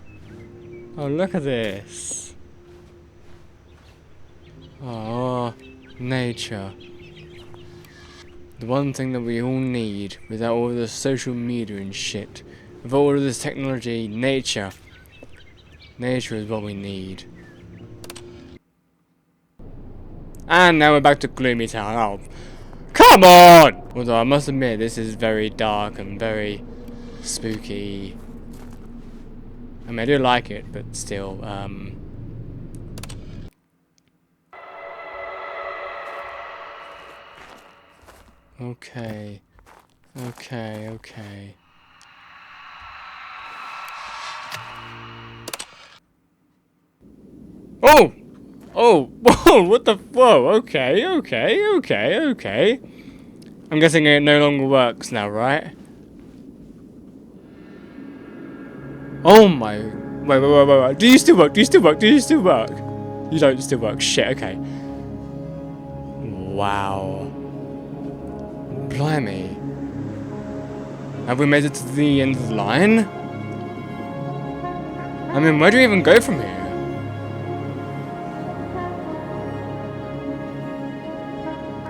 Oh, look at this. Oh, nature. The one thing that we all need without all the social media and shit. With all of this technology, nature. Nature is what we need. And now we're back to Gloomy Town. Oh, come on! Although I must admit, this is very dark and very spooky. I mean, I do like it, but still, Okay. Okay, okay. Oh! Oh! Whoa! What the? Whoa! Okay, okay, okay, okay. I'm guessing it no longer works now, right? Oh my! Wait. Do you still work? Do you still work? Do you still work? You don't still work. Shit. Okay. Wow. Blimey. Have we made it to the end of the line? I mean, where do we even go from here?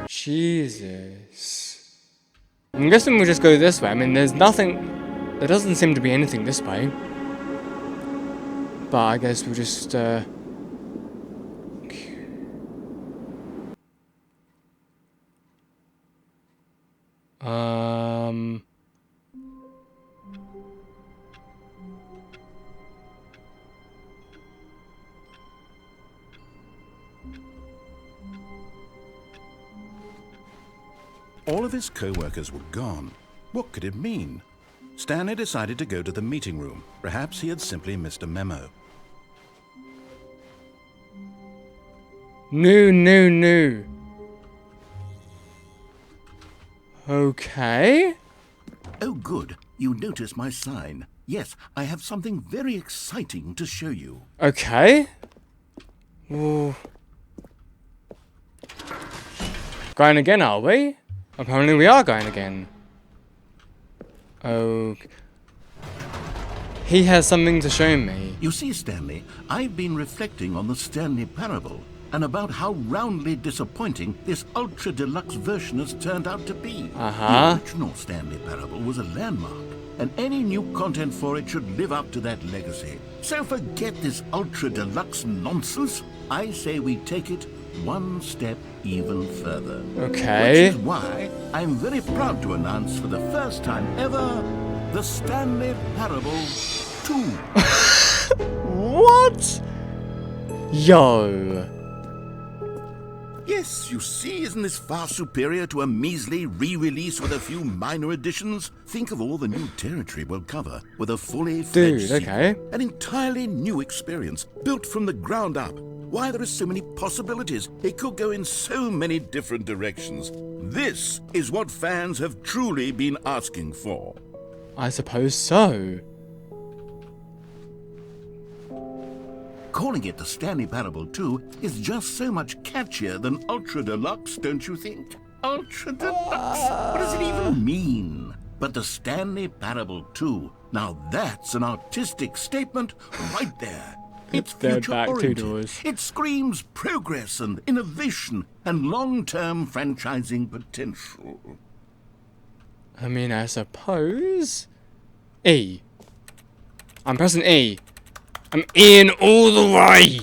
Jesus. I'm guessing we'll just go this way. I mean, there's nothing... There doesn't seem to be anything this way. But I guess we'll just, All of his co-workers were gone. What could it mean? Stanley decided to go to the meeting room. Perhaps he had simply missed a memo. No. Okay. Oh, good. You noticed my sign. Yes, I have something very exciting to show you. Okay. Ooh. Going again, are we? Apparently we are going again. Okay. He has something to show me. You see, Stanley, I've been reflecting on the Stanley parable and about how roundly disappointing this ultra deluxe version has turned out to be. The original Stanley parable was a landmark, and any new content for it should live up to that legacy. So forget this ultra deluxe nonsense. I say we take it one step even further. Okay. Which is why I'm very proud to announce for the first time ever the Stanley Parable 2. What? Yo. Yes, you see, isn't this far superior to a measly re-release with a few minor additions? Think of all the new territory we'll cover with a fully fledged okay. sequel. An entirely new experience, built from the ground up. Why, there are so many possibilities. It could go in so many different directions. This is what fans have truly been asking for. I suppose so. Calling it the Stanley Parable 2 is just so much catchier than Ultra Deluxe, don't you think? Ultra Deluxe? What does it even mean? But the Stanley Parable 2, now that's an artistic statement right there. It's They're back 2 future-oriented. doors. It screams progress and innovation and long-term franchising potential. I mean, I suppose. E. I'm pressing E. I'm in all the way.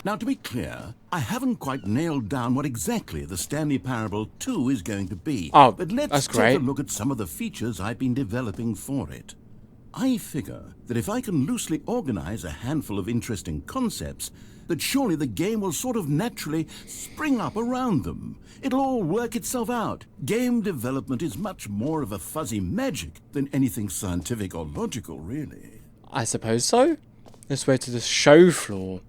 Now, to be clear, I haven't quite nailed down what exactly the Stanley Parable 2 is going to be. Oh, but let's that's take great. a look at some of the features I've been developing for it. I figure that if I can loosely organize a handful of interesting concepts, that surely the game will sort of naturally spring up around them. It'll all work itself out. Game development is much more of a fuzzy magic than anything scientific or logical, really. I suppose so. Let's way to the show floor.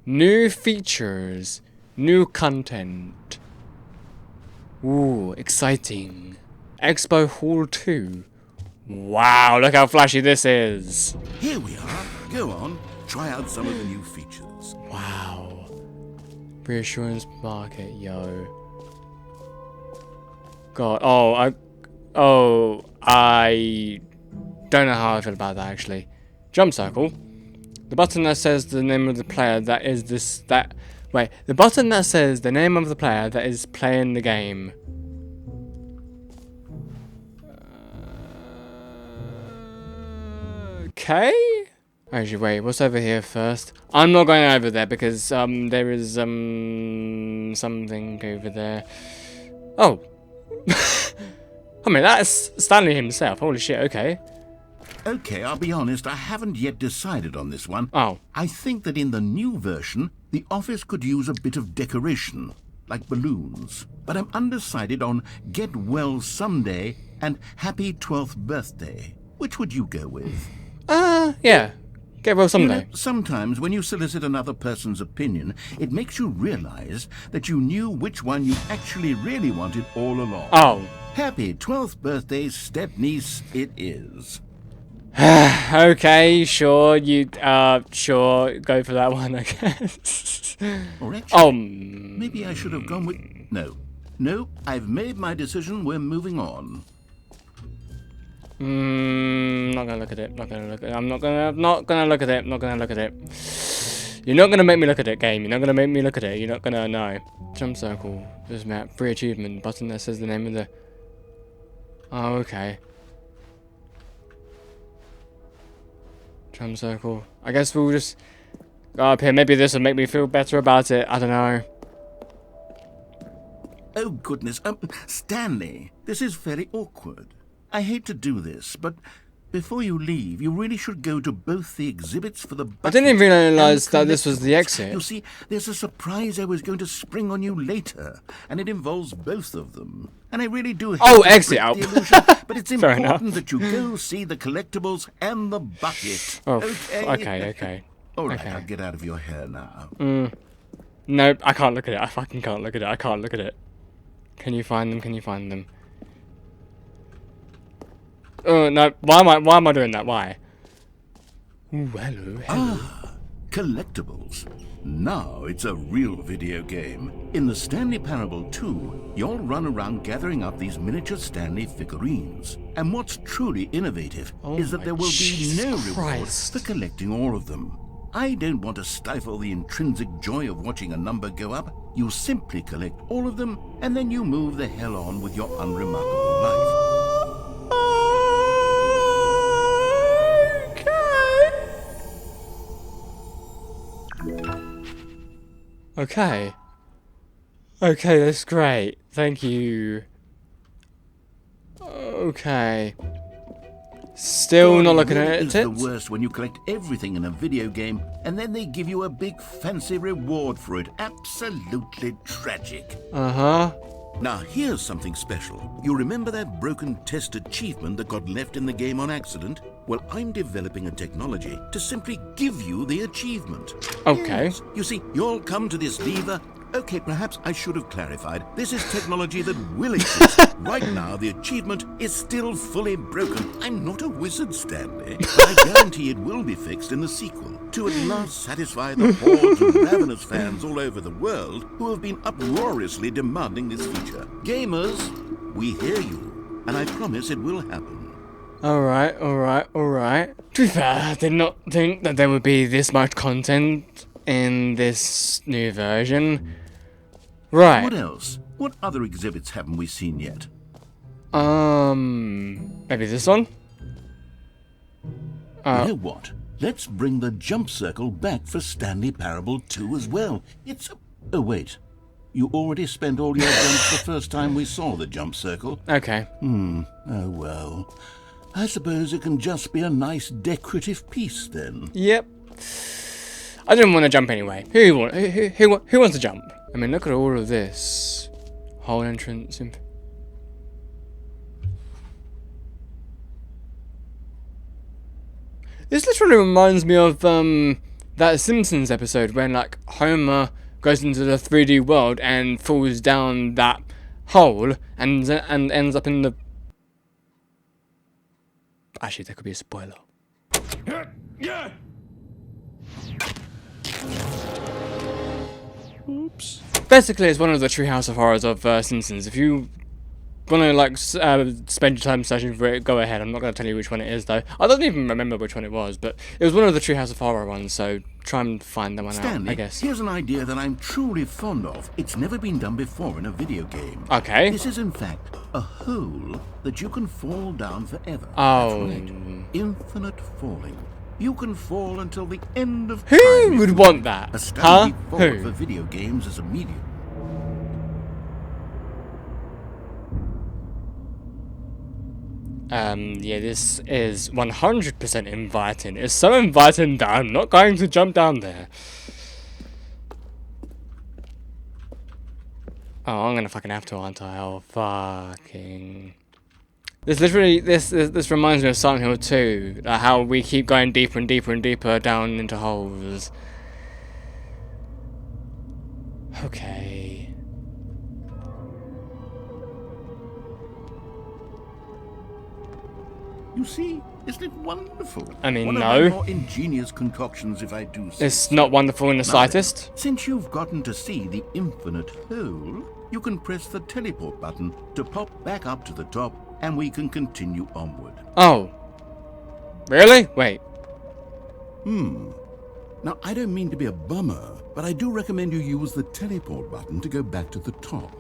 New features. New content. Ooh, exciting. Expo Hall 2. Wow, look how flashy this is. Here we are. Go on, try out some of the new features. Wow. Reassurance market, yo. God, I don't know how I feel about that actually. Jump circle. The button that says the name of the player the button that says the name of the player that is playing the game. Okay. Actually, wait. What's over here first? I'm not going over there because there is something over there. Oh. I mean, that's Stanley himself. Holy shit. Okay. Okay, I'll be honest, I haven't yet decided on this one. Oh. I think that in the new version, the office could use a bit of decoration, like balloons. But I'm undecided on Get Well Someday and Happy 12th Birthday. Which would you go with? Yeah. Get well You someday. know, sometimes when you solicit another person's opinion, it makes you realize that you knew which one you actually really wanted all along. Oh. Happy 12th birthday, step-niece, it is. Okay, sure. Sure. Go for that one, I guess. Or actually, Oh. maybe I should have gone with... No, I've made my decision, we're moving on. Not gonna look at it. Not gonna look at it. I'm not gonna look at it. Not gonna look at it. You're not gonna make me look at it, game. You're not gonna make me look at it. You're not gonna know. Jump circle. This map. Free achievement. Button that says the name of the... Oh, okay. Jump circle. I guess we'll just go up here. Maybe this will make me feel better about it. I don't know. Oh, goodness. Stanley, this is very awkward. I hate to do this, but before you leave, you really should go to both the exhibits for the I didn't even bucket and realise the that this was the collectibles. exit. You see, there's a surprise I was going to spring on you later, and it involves both of them. And I really do hate Oh, to exit break out. the illusion, but it's Fair enough. important that you go see the collectibles and the bucket. Oh, okay? okay. All right, okay. I'll get out of your hair now. Nope, I can't look at it. I fucking can't look at it. I can't look at it. Can you find them? Can you find them? Oh, no. Why am I doing that? Why? Ooh, hello. Collectibles. Now it's a real video game. In the Stanley Parable 2, you'll run around gathering up these miniature Stanley figurines. And what's truly innovative is that my there will be Jesus no reward Christ. for collecting all of them. I don't want to stifle the intrinsic joy of watching a number go up. You simply collect all of them, and then you move the hell on with your unremarkable life. Okay. Okay, that's great. Thank you. Okay. Still not looking at It's it. the worst when you collect everything in a video game and then they give you a big fancy reward for it. Absolutely tragic. Uh-huh. Now here's something special. You remember that broken test achievement that got left in the game on accident? Well, I'm developing a technology to simply give you the achievement. Okay. Yes. You see, you'll come to this lever. Okay, perhaps I should have clarified. This is technology that will exist. Right now, the achievement is still fully broken. I'm not a wizard, Stanley, but I guarantee it will be fixed in the sequel to at last satisfy the hordes of ravenous fans all over the world who have been uproariously demanding this feature. Gamers, we hear you, and I promise it will happen. Alright, alright, alright. To be fair, I did not think that there would be this much content in this new version. Right. What else? What other exhibits haven't we seen yet? Maybe this one? You know what? Let's bring the jump circle back for Stanley Parable 2 as well. It's a... Oh, wait. You already spent all your jumps the first time we saw the jump circle. Okay. Oh, well. I suppose it can just be a nice decorative piece, then. Yep. I didn't want to jump anyway. Who wants to jump? I mean, look at all of this. Whole entrance. This literally reminds me of that Simpsons episode when like Homer goes into the 3D world and falls down that hole and ends up in the... Actually, that could be a spoiler. Oops. Basically, it's one of the Treehouse of Horrors of Simpsons. If you want to like spend your time searching for it, go ahead. I'm not going to tell you which one it is, though. I don't even remember which one it was, but it was one of the Treehouse of Horror ones, so try and find that one Stanley, out, I guess. Here's an idea that I'm truly fond of. It's never been done before in a video game. Okay. This is, in fact, a hole that you can fall down forever. Oh. That's right. Infinite falling. You can fall until the end of time. Who would want that? A standard Huh? default Who? for video games as a medium. Yeah, this is 100% inviting. It's so inviting that I'm not going to jump down there. Oh, I'm gonna fucking have to, aren't I? Oh, fucking... This literally, this reminds me of Silent Hill 2. How we keep going deeper and deeper and deeper down into holes. Okay. You see, isn't it wonderful? I mean, One no. of my more ingenious concoctions, if I do say It's so. not wonderful in the Now slightest. then, since you've gotten to see the infinite hole, you can press the teleport button to pop back up to the top, and we can continue onward. Oh. Really? Wait. Now, I don't mean to be a bummer, but I do recommend you use the teleport button to go back to the top.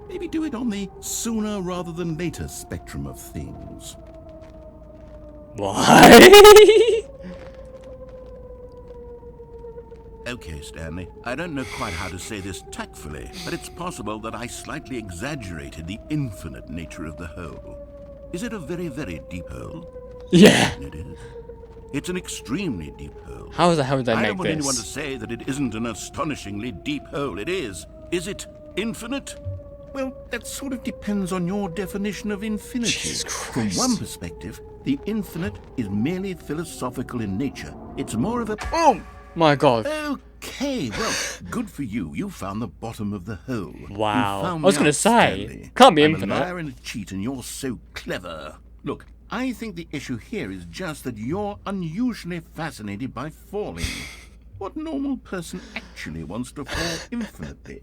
Maybe do it on the sooner rather than later spectrum of things. Why? Okay, Stanley, I don't know quite how to say this tactfully, but it's possible that I slightly exaggerated the infinite nature of the hole. Is it a very, very deep hole? Yeah. It is. It's an extremely deep hole. How the hell did they I make don't want anyone to this? say that it isn't an astonishingly deep hole. It is. Is it infinite? Well, that sort of depends on your definition of infinity. Jesus From Christ. one perspective, the infinite is merely philosophical in nature. It's more of a... Oh my god. Okay, well, good for you. You found the bottom of the hole. Wow. You found I was me gonna out, say, Stanley. can't be I'm infinite. a liar and a cheat, and you're so clever. Look, I think the issue here is just that you're unusually fascinated by falling. What normal person actually wants to fall infinitely?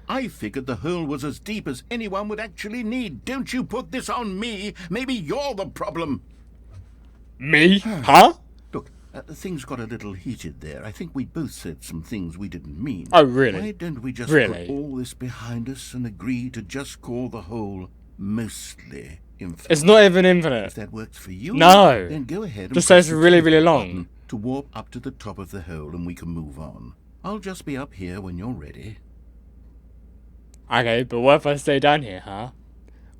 I figured the hole was as deep as anyone would actually need. Don't you put this on me. Maybe you're the problem. Me? Huh? Look, things got a little heated there. I think we both said some things we didn't mean. Oh, really? Why don't we just Really? put all this behind us and agree to just call the hole mostly infinite? It's not even infinite. If that works for you, No. then go ahead and Just say press it's the really, really teleport long. button to warp up to the top of the hole and we can move on. I'll just be up here when you're ready. Okay, but what if I stay down here, huh?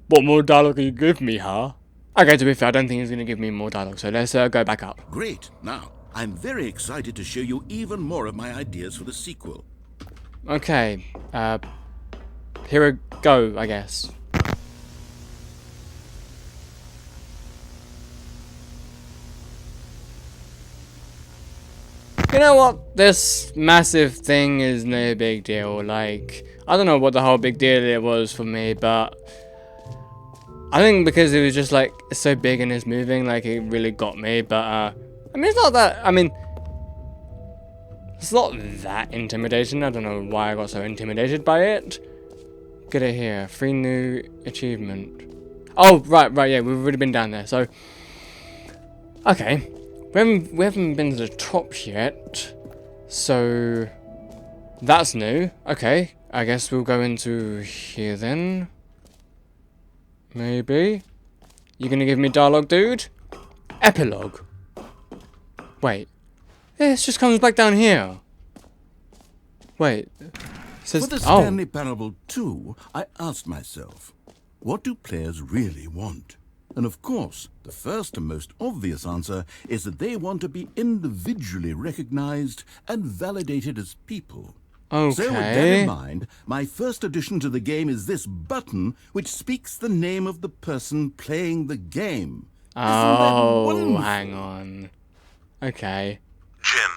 What more dialogue can you give me, huh? Okay, to be fair, I don't think he's gonna give me more dialogue, so let's go back up. Great. Now, I'm very excited to show you even more of my ideas for the sequel. Okay, here we go, I guess. You know what? This massive thing is no big deal. Like, I don't know what the whole big deal it was for me, but I think because it was just like it's so big and it's moving, like it really got me. But I mean, it's not that. I mean, it's not that intimidating. I don't know why I got so intimidated by it. Get it here. Free new achievement. Oh, right, yeah. We've already been down there. So Okay. We haven't been to the top yet. So that's new. Okay. I guess we'll go into here then. Maybe. You gonna give me dialogue, dude? Epilogue. Wait. It just comes back down here. Wait. It says, For the oh. Stanley Parable 2, I asked myself, what do players really want? And of course, the first and most obvious answer is that they want to be individually recognized and validated as people. Okay. So with that in mind, my first addition to the game is this button which speaks the name of the person playing the game. Isn't that Oh, wonderful? hang on. Okay. Jim.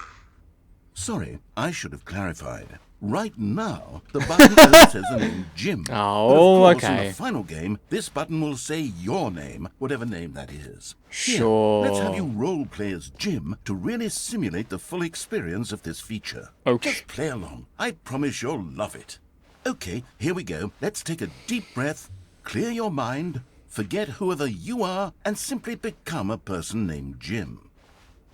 Sorry, I should have clarified. Right now, the button only says the name Jim. Oh, but of course, okay. in the final game, this button will say your name, whatever name that is. Sure. Here, let's have you role play as Jim to really simulate the full experience of this feature. Okay. Just play along. I promise you'll love it. Okay, here we go. Let's take a deep breath, clear your mind, forget whoever you are, and simply become a person named Jim.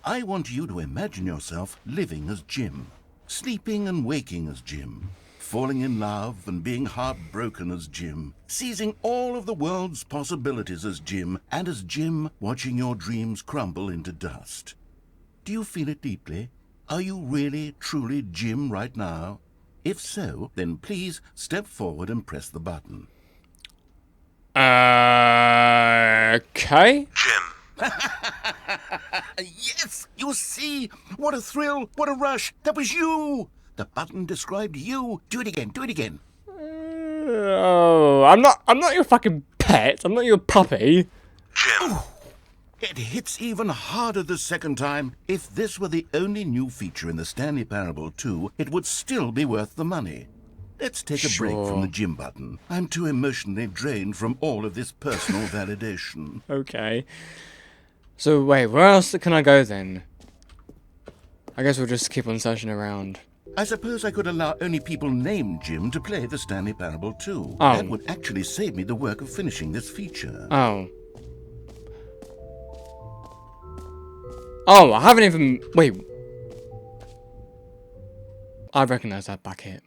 I want you to imagine yourself living as Jim. Sleeping and waking as Jim, falling in love and being heartbroken as Jim, seizing all of the world's possibilities as Jim, and as Jim watching your dreams crumble into dust. Do you feel it deeply? Are you really, truly Jim right now? If so, then please step forward and press the button. Okay. Jim. Yes, you see? What a thrill, what a rush. That was you. The button described you. Do it again, do it again. Oh, I'm not your fucking pet. I'm not your puppy. Jim. It hits even harder the second time. If this were the only new feature in the Stanley Parable 2, it would still be worth the money. Let's take a break from the Jim button. I'm too emotionally drained from all of this personal validation. Okay. So wait, where else can I go then? I guess we'll just keep on searching around. I suppose I could allow only people named Jim to play the Stanley Parable 2. Oh. That would actually save me the work of finishing this feature. Oh. Oh, I haven't even... Wait. I recognize that bucket.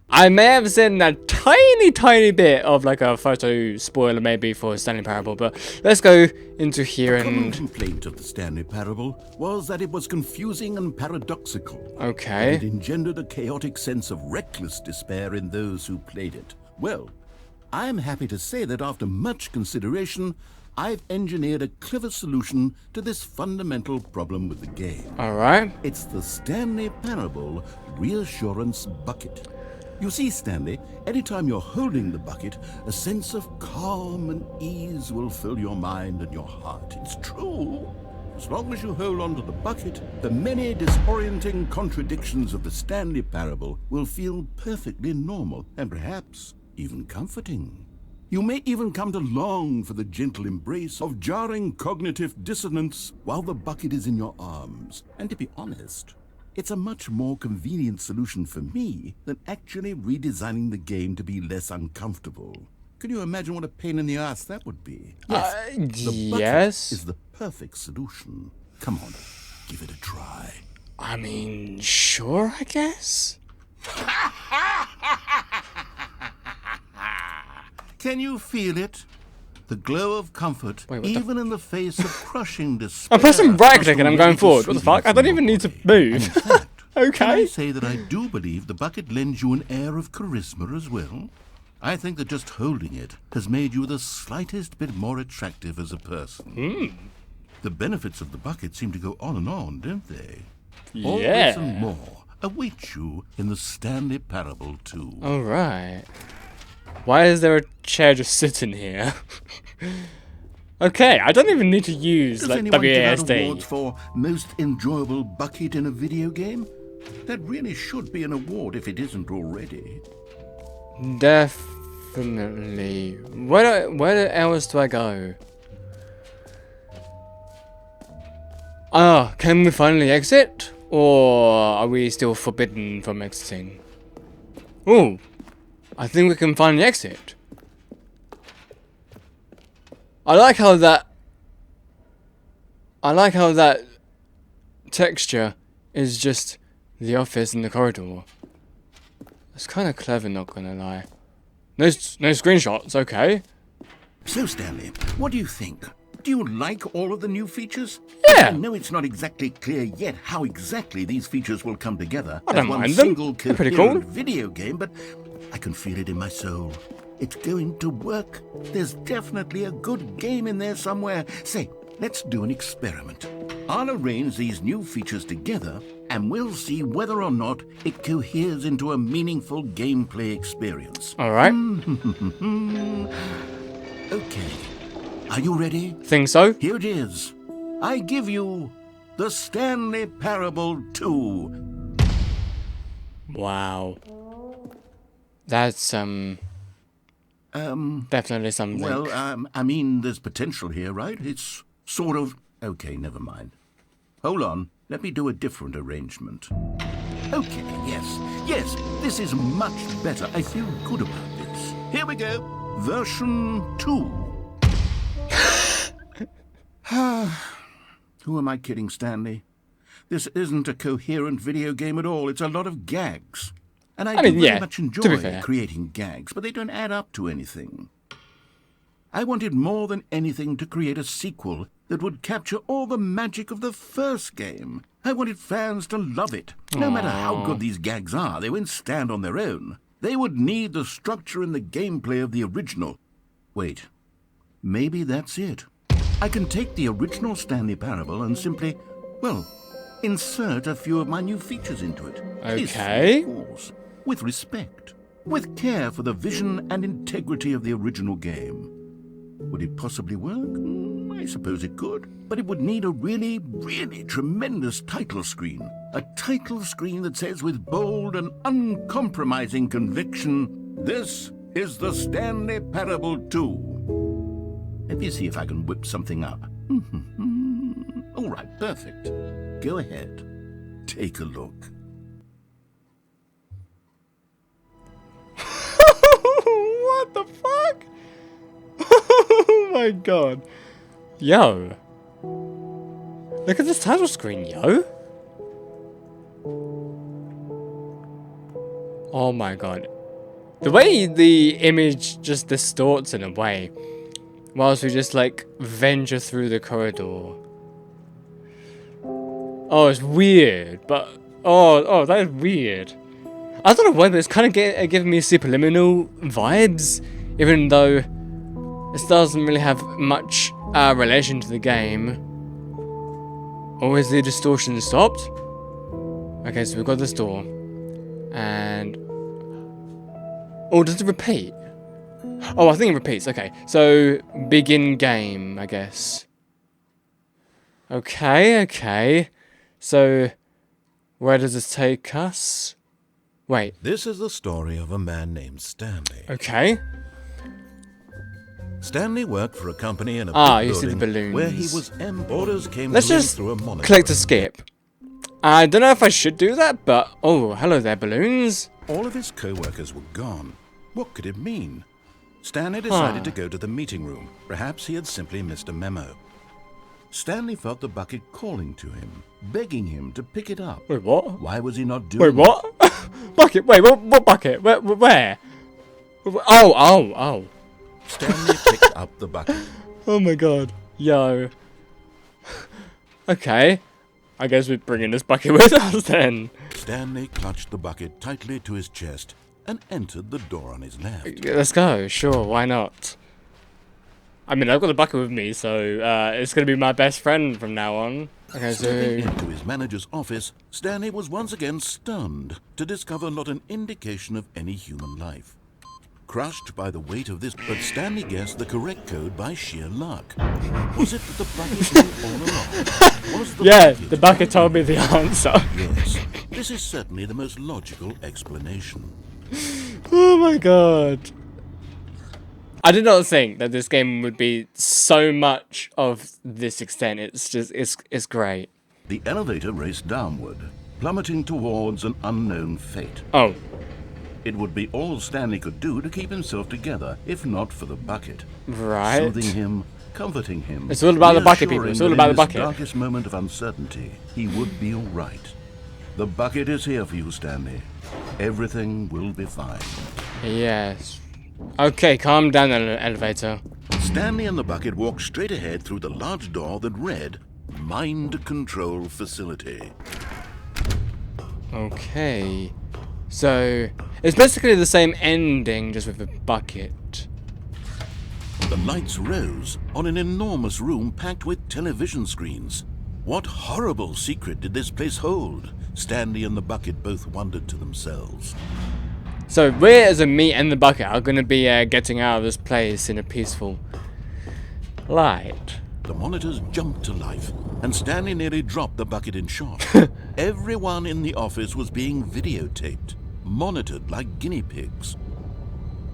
I may have seen a tiny bit of like a photo spoiler maybe for Stanley Parable, but let's go into here The common and... complaint of the Stanley Parable was that it was confusing and paradoxical. Okay. It engendered a chaotic sense of reckless despair in those who played it. Well, I'm happy to say that after much consideration, I've engineered a clever solution to this fundamental problem with the game. Alright. It's the Stanley Parable Reassurance Bucket. You see, Stanley, anytime you're holding the bucket, a sense of calm and ease will fill your mind and your heart. It's true. As long as you hold on to the bucket, the many disorienting contradictions of the Stanley Parable will feel perfectly normal and perhaps even comforting. You may even come to long for the gentle embrace of jarring cognitive dissonance while the bucket is in your arms. And to be honest, it's a much more convenient solution for me than actually redesigning the game to be less uncomfortable. Can you imagine what a pain in the ass that would be? The bucket Yes. is the perfect solution. Come on, give it a try. I mean, sure, I guess. Can you feel it? The glow of comfort, Wait, what the even in the face of crushing despair. I'm pressing right click must and I'm already going be forward. What the fuck? I don't even need to move. In fact, can I Okay. say that I do believe the bucket lends you an air of charisma as well? I think that just holding it has made you the slightest bit more attractive as a person. The benefits of the bucket seem to go on, don't they? All this and Yeah. more await you in the Stanley Parable 2. Alright. Why is there a chair just sitting here? Okay, I don't even need to use Does like anyone give out WASD. awards for most enjoyable bucket in a video game? That really should be an award if it isn't already. Definitely. Where else do I go? Ah, can we finally exit? Or are we still forbidden from exiting? Ooh, I think we can finally exit. I like how that I like how that texture is just the office and the corridor. It's kind of clever, not gonna lie. No screenshots, okay. So, Stanley, what do you think? Do you like all of the new features? Yeah. I know it's not exactly clear yet how exactly these features will come together I don't as one mind them. single They're pretty cool. coherent video game, but I can feel it in my soul. It's going to work. There's definitely a good game in there somewhere. Say, let's do an experiment. I'll arrange these new features together, and we'll see whether or not it coheres into a meaningful gameplay experience. All right. Okay. Are you ready? Think so? Here it is. I give you the Stanley Parable 2. Wow. That's definitely something. Well, I mean, there's potential here, right? It's sort of... Okay, never mind. Hold on. Let me do a different arrangement. Okay, yes, this is much better. I feel good about this. Here we go. Version 2. Who am I kidding, Stanley? This isn't a coherent video game at all. It's a lot of gags. And I do mean, very yeah, much to be enjoy fair. creating gags, but they don't add up to anything. I wanted more than anything to create a sequel that would capture all the magic of the first game. I wanted fans to love it. No matter how good these gags are, they won't stand on their own. They would need the structure and the gameplay of the original. Wait, maybe that's it. I can take the original Stanley Parable and simply, well, insert a few of my new features into it. Okay. Of course, with respect, with care for the vision and integrity of the original game. Would it possibly work? I suppose it could. But it would need a really, really tremendous title screen. A title screen that says with bold and uncompromising conviction, "This is the Stanley Parable 2. Let me see if I can whip something up. All right, perfect. Go ahead. Take a look. What the fuck? Oh my god. Yo. Look at this title screen, yo. Oh my god. The way the image just distorts in a way, whilst we just like venture through the corridor. Oh, it's weird, but oh, that is weird. I don't know why, but it's kind of giving me subliminal vibes, even though it doesn't really have much relation to the game. Or is the distortion stopped? Okay, so we've got this door, and oh, does it repeat? Oh, I think it repeats. Okay, so begin game, I guess. Okay. So, where does this take us? Wait. This is the story of a man named Stanley. Okay. Stanley worked for a company in a big you see the building where he balloons. was orders came Let's to him just through a monitor. click to skip. I don't know if I should do that, but oh, hello there, balloons. All of his co-workers were gone. What could it mean? Stanley decided to go to the meeting room. Perhaps he had simply missed a memo. Stanley felt the bucket calling to him, begging him to pick it up. Wait, what? Why was he not doing Wait, what? Bucket? Wait, what bucket? Where? Oh. Stanley picked up the bucket. Oh my god. Yo. Okay. I guess we're bringing this bucket with us then. Stanley clutched the bucket tightly to his chest and entered the door on his left. Let's go. Sure, why not? I mean, I've got the bucket with me, so it's going to be my best friend from now on. Okay, Stepping so... into his manager's office, Stanley was once again stunned to discover not an indication of any human life. Crushed by the weight of this, but Stanley guessed the correct code by sheer luck. Was it that the bucket knew all along? Was The bucket told me the answer. Yes, this is certainly the most logical explanation. Oh my god. I did not think that this game would be so much of this extent. It's just, it's great. The elevator raced downward, plummeting towards an unknown fate. Oh. It would be all Stanley could do to keep himself together, if not for the bucket. Right. Soothing him, comforting him. It's all about the bucket, people. It's all reassuring about the that bucket. in his darkest moment of uncertainty, he would be all right. The bucket is here for you, Stanley. Everything will be fine. Yes. Okay, calm down, elevator. Stanley and the bucket walked straight ahead through the large door that read, Mind Control Facility. Okay. So, it's basically the same ending, just with a bucket. The lights rose on an enormous room packed with television screens. What horrible secret did this place hold? Stanley and the bucket both wondered to themselves. So, we as a me and the bucket are going to be getting out of this place in a peaceful light. The monitors jumped to life, and Stanley nearly dropped the bucket in shock. Everyone in the office was being videotaped, monitored like guinea pigs.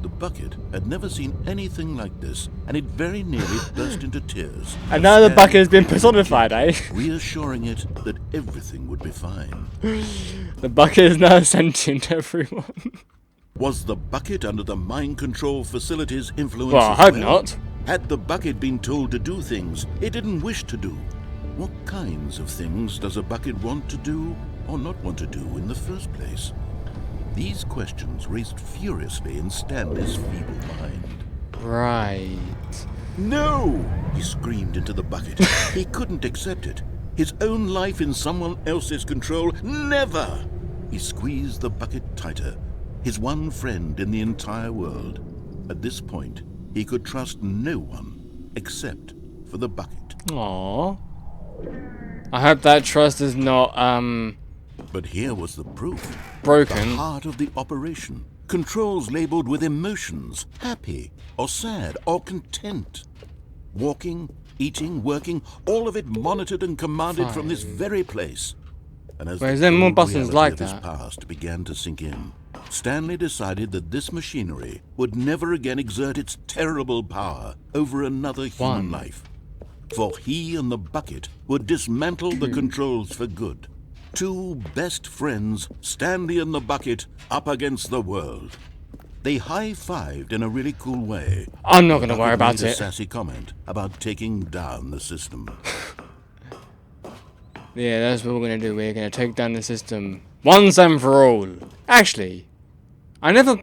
The bucket had never seen anything like this, and it very nearly burst into tears. And now the bucket has been personified, eh? Reassuring it that everything would be fine. The bucket is now sentient, everyone. Was the bucket under the mind control facility's influence? Well, I as hope well? not. Had the bucket been told to do things it didn't wish to do? What kinds of things does a bucket want to do or not want to do in the first place? These questions raced furiously in Stanley's feeble mind. Right. No! He screamed into the bucket. He couldn't accept it. His own life in someone else's control, never! He squeezed the bucket tighter. His one friend in the entire world. At this point, he could trust no one except for the bucket. Aww. I hope that trust is not, But here was the proof. broken. The heart of the operation. Controls labeled with emotions. Happy, or sad, or content. Walking, eating, working, all of it monitored and commanded from this very place. And as Wait, is the there more cold buttons reality like of his that? past began to sink in, Stanley decided that this machinery would never again exert its terrible power over another human life. For he and the bucket would dismantle the controls for good. Two best friends, Stanley and the bucket, up against the world. They high-fived in a really cool way. I'm not going to The worry bucket about made a it. sassy comment about taking down the system. Yeah, that's what we're going to do. We're going to take down the system once and for all. Actually, I never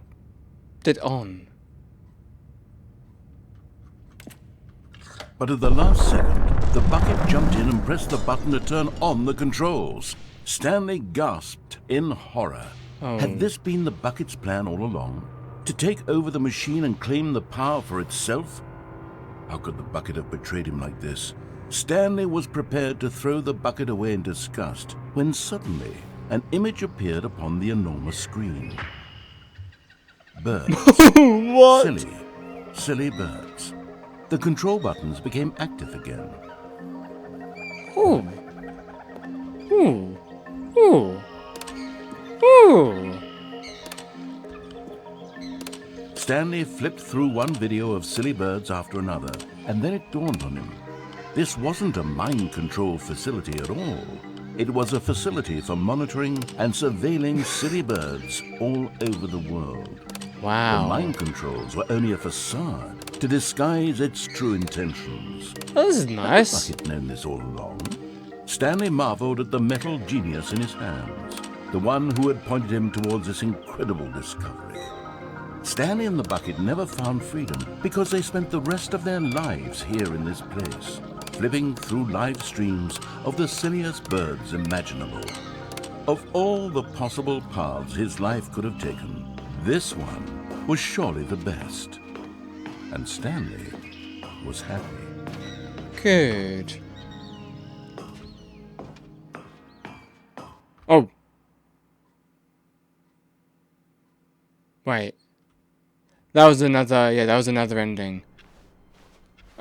did on. But at the last second, the bucket jumped in and pressed the button to turn on the controls. Stanley gasped in horror. Had this been the bucket's plan all along? To take over the machine and claim the power for itself? How could the bucket have betrayed him like this? Stanley was prepared to throw the bucket away in disgust when suddenly an image appeared upon the enormous screen. Birds. What? Silly birds. The control buttons became active again. Ooh. Ooh. Ooh. Ooh. Stanley flipped through one video of silly birds after another, and then it dawned on him. This wasn't a mind control facility at all. It was a facility for monitoring and surveilling silly birds all over the world. The Wow. mind controls were only a facade to disguise its true intentions. This is Had nice. the bucket known this all along? Stanley marveled at the metal genius in his hands, the one who had pointed him towards this incredible discovery. Stanley and the bucket never found freedom because they spent the rest of their lives here in this place, flipping through live streams of the silliest birds imaginable. Of all the possible paths his life could have taken, this one was surely the best. And Stanley was happy. Good. Oh. Wait. That was another, yeah, that was another ending.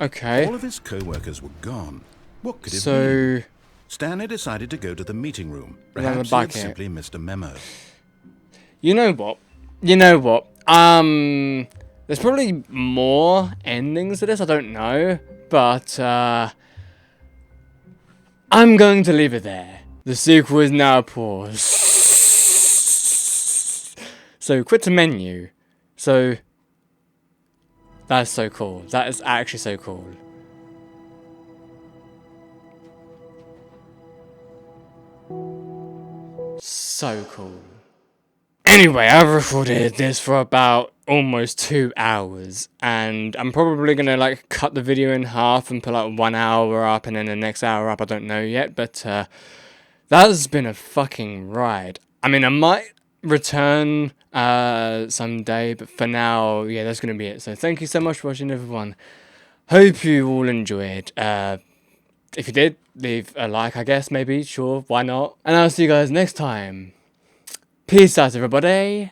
Okay. All of his co-workers were gone. What could it So, mean? Stanley decided to go to the meeting room. Another Perhaps he had bucket. simply missed a memo. you know what? You know what? There's probably more endings to this, I don't know. But, I'm going to leave it there. The sequel is now paused. So, quit the menu. So, that's so cool. That is actually so cool. So cool. Anyway, I've recorded this for about almost 2 hours, and I'm probably gonna like cut the video in half and put like 1 hour up and then the next hour up, I don't know yet, but that's been a fucking ride. I mean, I might return someday, but for now, yeah, that's gonna be it. So thank you so much for watching, everyone. Hope you all enjoyed. If you did, leave a like, I guess, maybe, sure, why not? And I'll see you guys next time. Peace out, everybody.